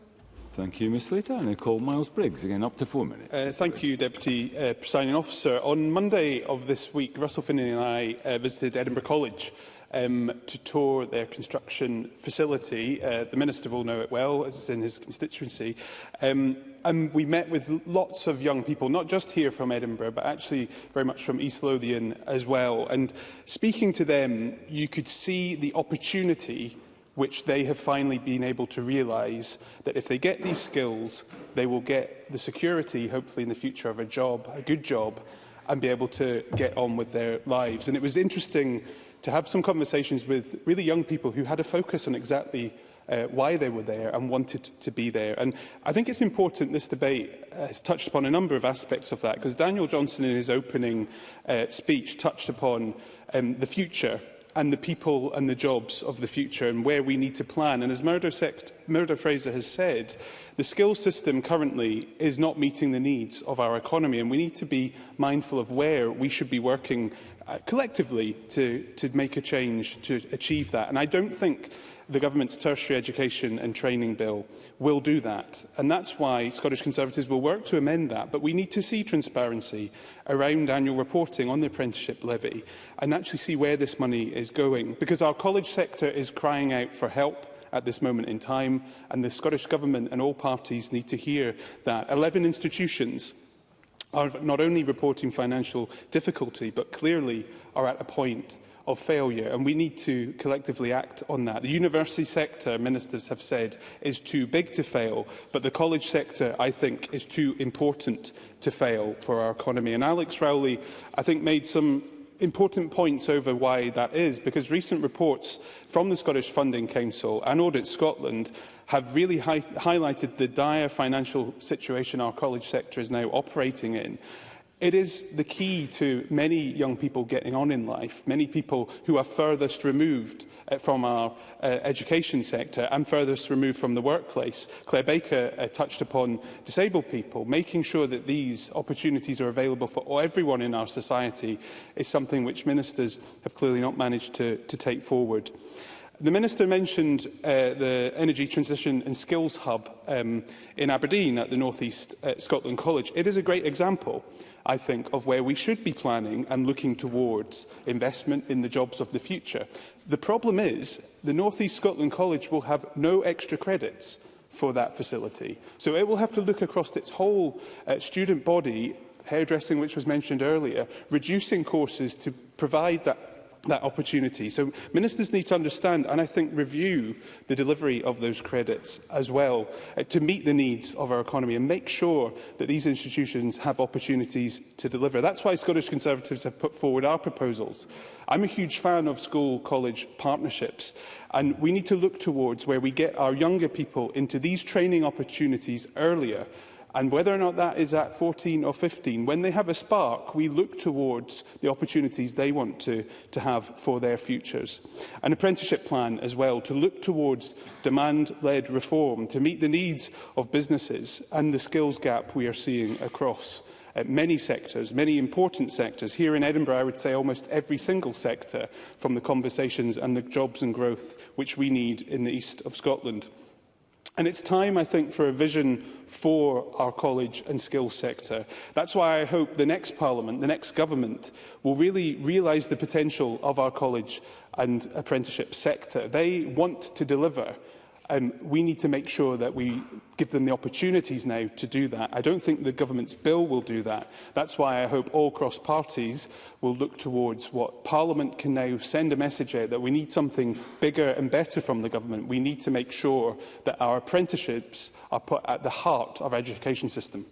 Thank you, Ms Slater. Nicole Miles-Briggs, again up to 4 minutes. Thank you, Deputy Presiding Officer. On Monday of this week, Russell Finney and I visited Edinburgh College to tour their construction facility. The Minister will know it well, as it's in his constituency. And we met with lots of young people, not just here from Edinburgh, but actually very much from East Lothian as well. And speaking to them, you could see the opportunity which they have finally been able to realise that if they get these skills, they will get the security, hopefully in the future, of a job, a good job, and be able to get on with their lives. And it was interesting to have some conversations with really young people who had a focus on exactly why they were there and wanted to be there. And I think it's important this debate has touched upon a number of aspects of that, because Daniel Johnson in his opening speech touched upon the future and the people and the jobs of the future and where we need to plan. And as Murdo Fraser has said, the skills system currently is not meeting the needs of our economy, and we need to be mindful of where we should be working collectively to make a change to achieve that. And I don't think the Government's Tertiary Education and Training Bill will do that. And that's why Scottish Conservatives will work to amend that. But we need to see transparency around annual reporting on the apprenticeship levy and actually see where this money is going. Because our college sector is crying out for help at this moment in time, and the Scottish Government and all parties need to hear that. 11 institutions are not only reporting financial difficulty, but clearly are at a point of failure, and we need to collectively act on that. The university sector, ministers have said, is too big to fail, but the college sector, I think, is too important to fail for our economy. And Alex Rowley, I think, made some important points over why that is, because recent reports from the Scottish Funding Council and Audit Scotland have really highlighted the dire financial situation our college sector is now operating in. It is the key to many young people getting on in life, many people who are furthest removed from our education sector and furthest removed from the workplace. Claire Baker touched upon disabled people. Making sure that these opportunities are available for everyone in our society is something which ministers have clearly not managed to take forward. The Minister mentioned the Energy Transition and Skills Hub in Aberdeen at the North East Scotland College. It is a great example, I think, of where we should be planning and looking towards investment in the jobs of the future. The problem is the North East Scotland College will have no extra credits for that facility. So it will have to look across its whole student body, hairdressing, which was mentioned earlier, reducing courses to provide that opportunity. So ministers need to understand and I think review the delivery of those credits as well to meet the needs of our economy and make sure that these institutions have opportunities to deliver. That's why Scottish Conservatives have put forward our proposals. I'm a huge fan of school-college partnerships, and we need to look towards where we get our younger people into these training opportunities earlier. And whether or not that is at 14 or 15, when they have a spark, we look towards the opportunities they want to have for their futures. An apprenticeship plan as well, to look towards demand-led reform, to meet the needs of businesses and the skills gap we are seeing across many sectors, many important sectors. Here in Edinburgh, I would say almost every single sector, from the conversations and the jobs and growth which we need in the east of Scotland. And it's time, I think, for a vision for our college and skills sector. That's why I hope the next Parliament, the next government, will really realise the potential of our college and apprenticeship sector. They want to deliver, and we need to make sure that we give them the opportunities now to do that. I don't think the government's bill will do that. That's why I hope all cross parties will look towards what Parliament can now send a message out that we need something bigger and better from the government. We need to make sure that our apprenticeships are put at the heart of our education system.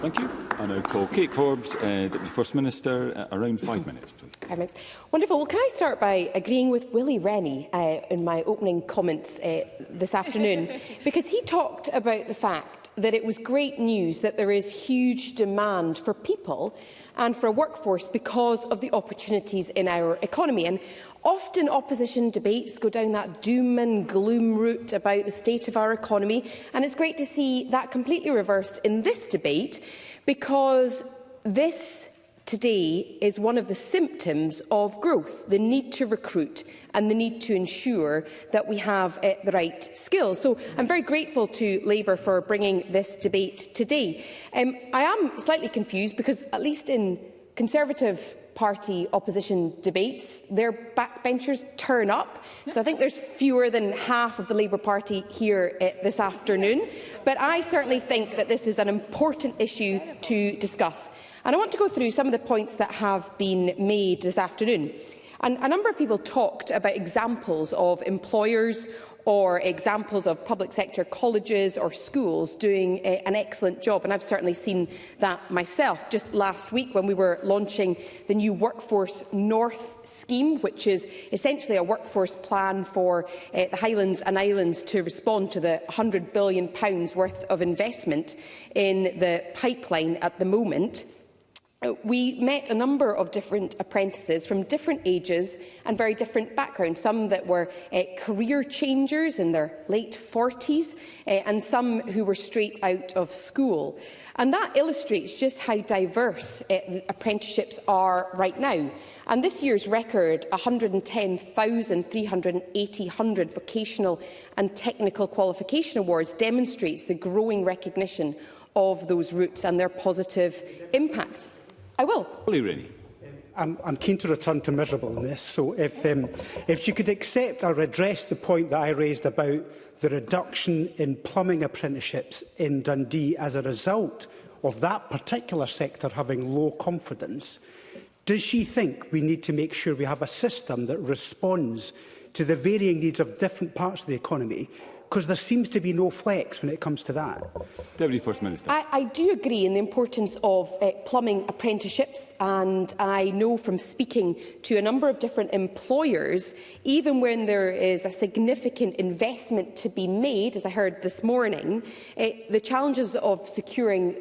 Thank you. I now call Kate Forbes, Deputy First Minister, around 5 minutes, please. 5 minutes. Wonderful. Well, can I start by agreeing with Willie Rennie in my opening comments this afternoon? Because he talked about the fact that it was great news that there is huge demand for people and for a workforce because of the opportunities in our economy. And often opposition debates go down that doom and gloom route about the state of our economy, and it's great to see that completely reversed in this debate, because this today is one of the symptoms of growth, the need to recruit and the need to ensure that we have the right skills. So I'm very grateful to Labour for bringing this debate today. I am slightly confused because, at least in Conservative Party opposition debates, their backbenchers turn up. So I think there's fewer than half of the Labour Party here this afternoon. But I certainly think that this is an important issue to discuss. And I want to go through some of the points that have been made this afternoon. And a number of people talked about examples of employers or examples of public sector colleges or schools doing an excellent job. And I've certainly seen that myself. Just last week, when we were launching the new Workforce North scheme, which is essentially a workforce plan for the Highlands and Islands to respond to the £100 billion worth of investment in the pipeline at the moment, we met a number of different apprentices from different ages and very different backgrounds, some that were career changers in their late 40s and some who were straight out of school. And that illustrates just how diverse apprenticeships are right now. And this year's record, 110,380 vocational and technical qualification awards, demonstrates the growing recognition of those routes and their positive impact. I will. I'm keen to return to miserableness. So if you could accept or address the point that I raised about the reduction in plumbing apprenticeships in Dundee as a result of that particular sector having low confidence, does she think we need to make sure we have a system that responds to the varying needs of different parts of the economy? Because there seems to be no flex when it comes to that. Deputy First Minister. I do agree in the importance of plumbing apprenticeships, and I know from speaking to a number of different employers, even when there is a significant investment to be made, as I heard this morning, the challenges of securing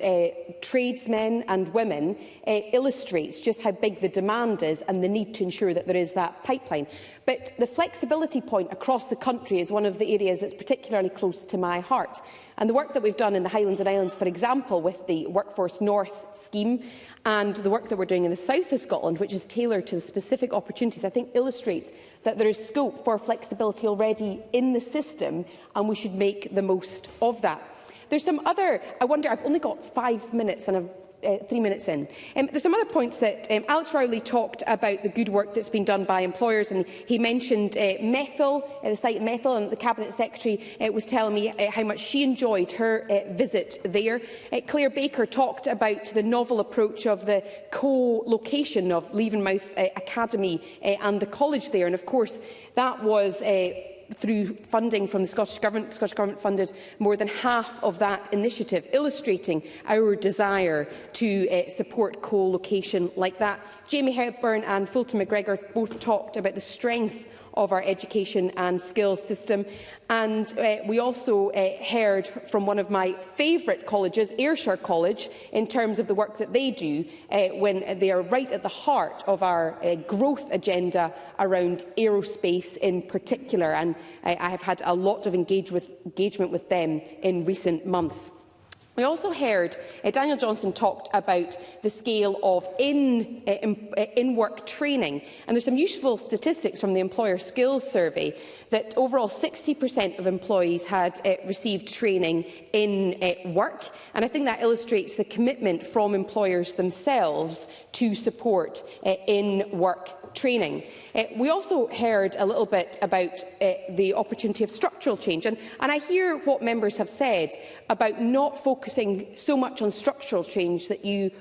tradesmen and women illustrates just how big the demand is and the need to ensure that there is that pipeline. But the flexibility point across the country is one of the areas that's particularly close to my heart. And the work that we've done in the Highlands and Islands, for example, with the Workforce North scheme, and the work that we're doing in the south of Scotland, which is tailored to the specific opportunities, I think illustrates that there is scope for flexibility already in the system, and we should make the most of that. There's some other, I wonder, I've only got 5 minutes and I've 3 minutes in. There's some other points that Alex Rowley talked about the good work that's been done by employers, and he mentioned Methil, the site Methil, and the Cabinet Secretary was telling me how much she enjoyed her visit there. Claire Baker talked about the novel approach of the co-location of Leavenmouth Academy and the college there, and of course that was through funding from the Scottish Government. The Scottish Government funded more than half of that initiative, illustrating our desire to support co-location like that. Jamie Hepburn and Fulton McGregor both talked about the strength of our education and skills system. And we also heard from one of my favourite colleges, Ayrshire College, in terms of the work that they do when they are right at the heart of our growth agenda around aerospace in particular. And I have had a lot of engagement with them in recent months. We also heard Daniel Johnson talked about the scale of in-work training. And there's some useful statistics from the Employer Skills Survey that overall 60% of employees had received training in work. And I think that illustrates the commitment from employers themselves to support in-work training. We also heard a little bit about the opportunity of structural change. And I hear what members have said about not focusing so much on structural change that you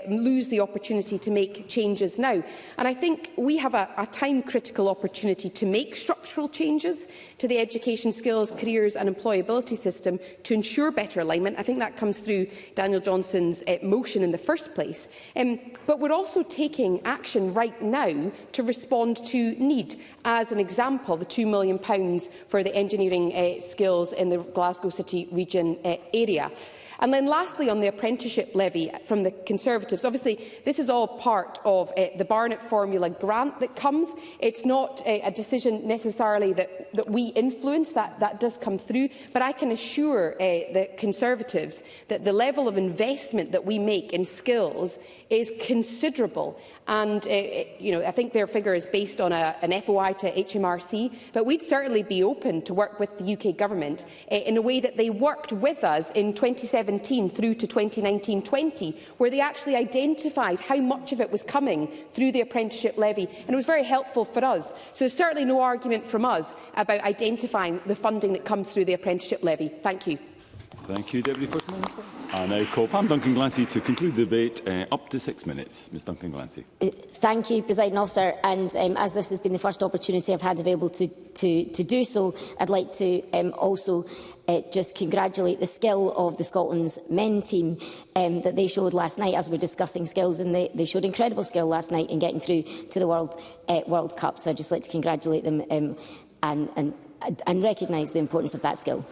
lose the opportunity to make changes now. And I think we have a time-critical opportunity to make structural changes to the education, skills, careers and employability system to ensure better alignment. I think that comes through Daniel Johnson's motion in the first place. But we're also taking action right now to respond to need. As an example, the £2 million for the engineering skills in the Glasgow City region area. And then lastly, on the apprenticeship levy from the Conservatives, obviously this is all part of the Barnett Formula grant that comes. It's not a decision necessarily that we influence, that does come through, but I can assure the Conservatives that the level of investment that we make in skills is considerable. And I think their figure is based on an FOI to HMRC, but we'd certainly be open to work with the UK Government in a way that they worked with us in 2017 through to 2019-20, where they actually identified how much of it was coming through the apprenticeship levy, and it was very helpful for us. So there's certainly no argument from us about identifying the funding that comes through the apprenticeship levy. Thank you. Thank you, Deputy First Minister. I now call Pam Duncan-Glancy to conclude the debate. Up to 6 minutes. Ms Duncan-Glancy. Thank you, Presiding Officer. And as this has been the first opportunity I've had available to do so, I'd like to also just congratulate the skill of the Scotland's men team that they showed last night as we're discussing skills, and they showed incredible skill last night in getting through to the World Cup. So I'd just like to congratulate them and recognise the importance of that skill.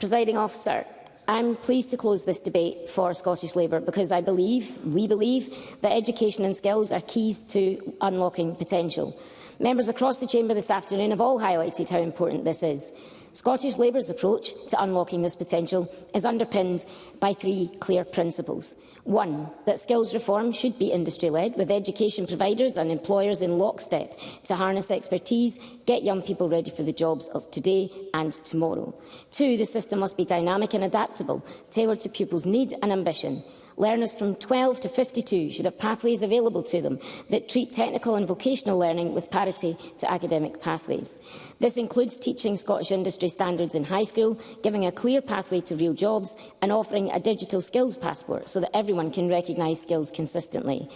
Presiding Officer, I'm pleased to close this debate for Scottish Labour because we believe that education and skills are keys to unlocking potential. Members across the Chamber this afternoon have all highlighted how important this is. Scottish Labour's approach to unlocking this potential is underpinned by 3 clear principles. 1, that skills reform should be industry-led, with education providers and employers in lockstep to harness expertise, get young people ready for the jobs of today and tomorrow. 2, the system must be dynamic and adaptable, tailored to pupils' need and ambition. Learners from 12 to 52 should have pathways available to them that treat technical and vocational learning with parity to academic pathways. This includes teaching Scottish industry standards in high school, giving a clear pathway to real jobs and offering a digital skills passport so that everyone can recognise skills consistently.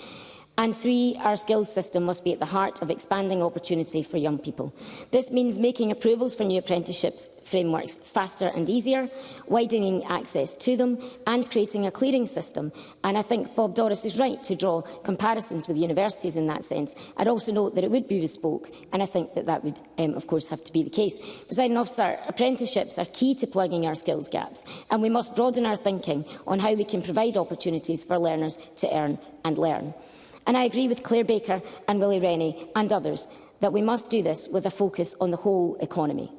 And 3, our skills system must be at the heart of expanding opportunity for young people. This means making approvals for new apprenticeships frameworks faster and easier, widening access to them and creating a clearing system. And I think Bob Doris is right to draw comparisons with universities in that sense. I'd also note that it would be bespoke, and I think that would, of course, have to be the case. Presiding Officer, apprenticeships are key to plugging our skills gaps, and we must broaden our thinking on how we can provide opportunities for learners to earn and learn. And I agree with Claire Baker and Willie Rennie and others that we must do this with a focus on the whole economy.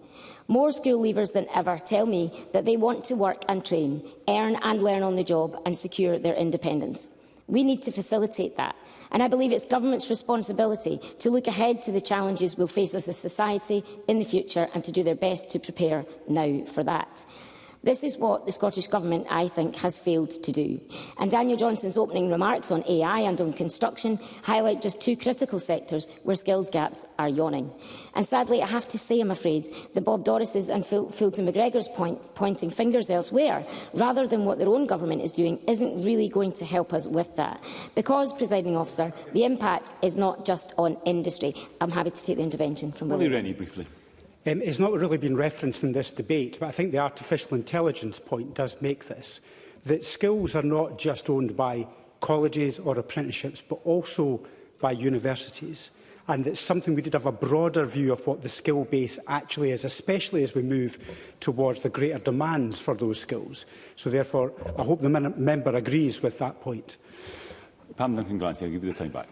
More school leavers than ever tell me that they want to work and train, earn and learn on the job and secure their independence. We need to facilitate that, and I believe it's government's responsibility to look ahead to the challenges we'll face as a society in the future and to do their best to prepare now for that. This is what the Scottish Government, I think, has failed to do. And Daniel Johnson's opening remarks on AI and on construction highlight just 2 critical sectors where skills gaps are yawning. And sadly, I have to say, I'm afraid, that Bob Doris's and Fulton McGregor's pointing fingers elsewhere, rather than what their own government is doing, isn't really going to help us with that. Because, Presiding Officer, the impact is not just on industry. I'm happy to take the intervention from Willie Rennie, briefly. It's not really been referenced in this debate, but I think the artificial intelligence point does make this, that skills are not just owned by colleges or apprenticeships, but also by universities. And it's something we did have a broader view of what the skill base actually is, especially as we move towards the greater demands for those skills. So therefore, I hope the member agrees with that point. Pam Duncan-Glancy, I'll give you the time back.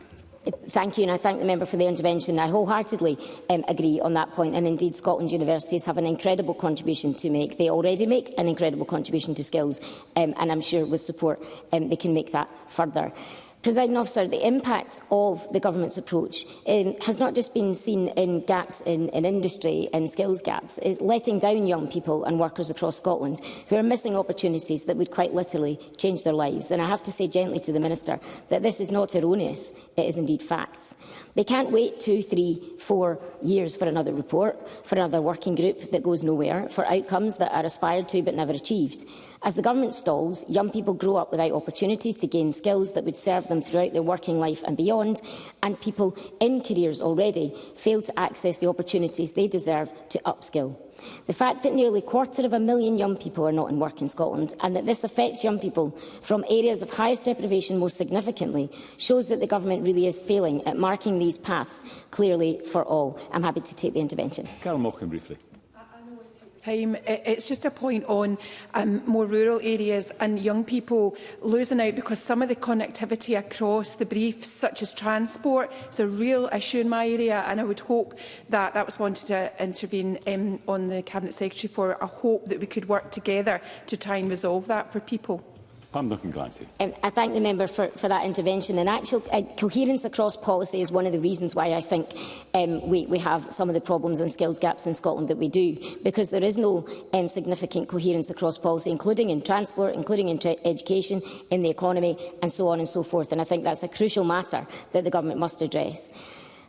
Thank you, and I thank the member for the intervention. I wholeheartedly agree on that point, and indeed Scotland's universities have an incredible contribution to make. They already make an incredible contribution to skills, and I'm sure with support they can make that further. Presiding Officer, the impact of the government's approach has not just been seen in gaps in industry and skills gaps. It's letting down young people and workers across Scotland who are missing opportunities that would quite literally change their lives. And I have to say gently to the Minister that this is not erroneous, it is indeed facts. They can't wait 2, 3, 4 years for another report, for another working group that goes nowhere, for outcomes that are aspired to but never achieved. As the government stalls, young people grow up without opportunities to gain skills that would serve them throughout their working life and beyond, and people in careers already fail to access the opportunities they deserve to upskill. The fact that nearly 250,000 young people are not in work in Scotland, and that this affects young people from areas of highest deprivation most significantly, shows that the government really is failing at marking these paths clearly for all. I'm happy to take the intervention. Carol Mockin, briefly. It's just a point on more rural areas and young people losing out because some of the connectivity across the briefs, such as transport, is a real issue in my area, and I would hope that that was wanted to intervene on the Cabinet Secretary for a hope that we could work together to try and resolve that for people. Pam Duncan-Glancy. I thank the member for that intervention. And actual coherence across policy is one of the reasons why I think we have some of the problems and skills gaps in Scotland that we do, because there is no significant coherence across policy, including in transport, including in education, in the economy, and so on and so forth. And I think that's a crucial matter that the government must address.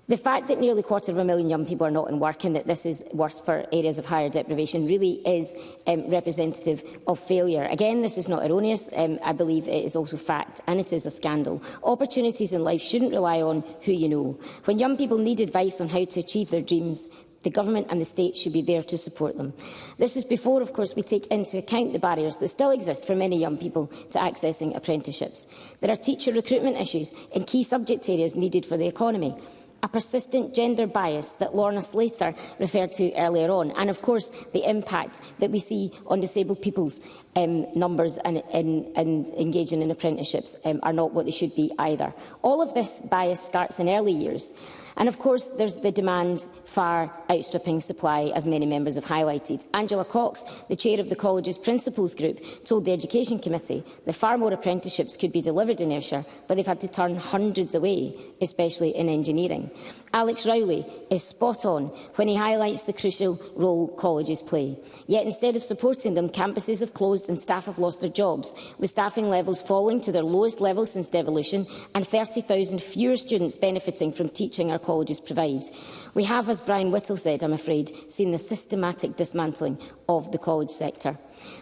The fact that nearly 250,000 young people are not in work and that this is worse for areas of higher deprivation really is representative of failure. Again, this is not erroneous. I believe it is also fact, and it is a scandal. Opportunities in life shouldn't rely on who you know. When young people need advice on how to achieve their dreams, the government and the state should be there to support them. This is before, of course, we take into account the barriers that still exist for many young people to accessing apprenticeships. There are teacher recruitment issues in key subject areas needed for the economy, a persistent gender bias that Lorna Slater referred to earlier on, and of course the impact that we see on disabled people's numbers and engaging in apprenticeships are not what they should be either. All of this bias starts in early years. And of course, there's the demand far outstripping supply, as many members have highlighted. Angela Cox, the chair of the college's principals group, told the Education Committee that far more apprenticeships could be delivered in Ayrshire, but they've had to turn hundreds away, especially in engineering. Alex Rowley is spot on when he highlights the crucial role colleges play. Yet instead of supporting them, campuses have closed and staff have lost their jobs, with staffing levels falling to their lowest levels since devolution and 30,000 fewer students benefiting from teaching our colleges provide. We have, as Brian Whittle said, I'm afraid, seen the systematic dismantling of the college sector.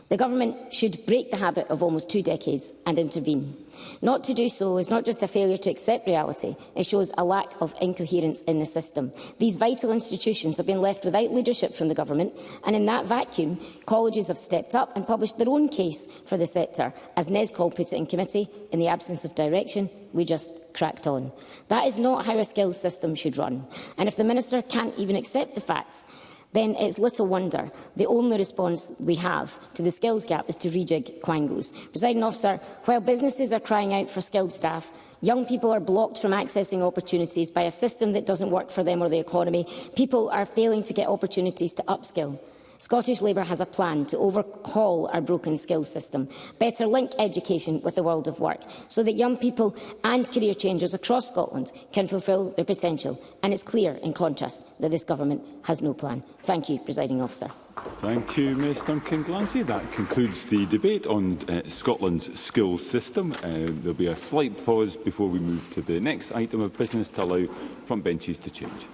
The government should break the habit of almost 2 decades and intervene. Not to do so is not just a failure to accept reality, it shows a lack of incoherence in the system. These vital institutions have been left without leadership from the government, and in that vacuum, colleges have stepped up and published their own case for the sector. As Nez Call put it in committee, in the absence of direction, we just cracked on. That is not how a skills system should run. And if the Minister can't even accept the facts, then it's little wonder the only response we have to the skills gap is to rejig quangos. Presiding Officer, while businesses are crying out for skilled staff, young people are blocked from accessing opportunities by a system that doesn't work for them or the economy. People are failing to get opportunities to upskill. Scottish Labour has a plan to overhaul our broken skills system, better link education with the world of work, so that young people and career changers across Scotland can fulfil their potential. And it's clear, in contrast, that this government has no plan. Thank you, Presiding Officer. Thank you, Ms Duncan-Glancy. That concludes the debate on Scotland's skills system. There will be a slight pause before we move to the next item of business to allow front benches to change.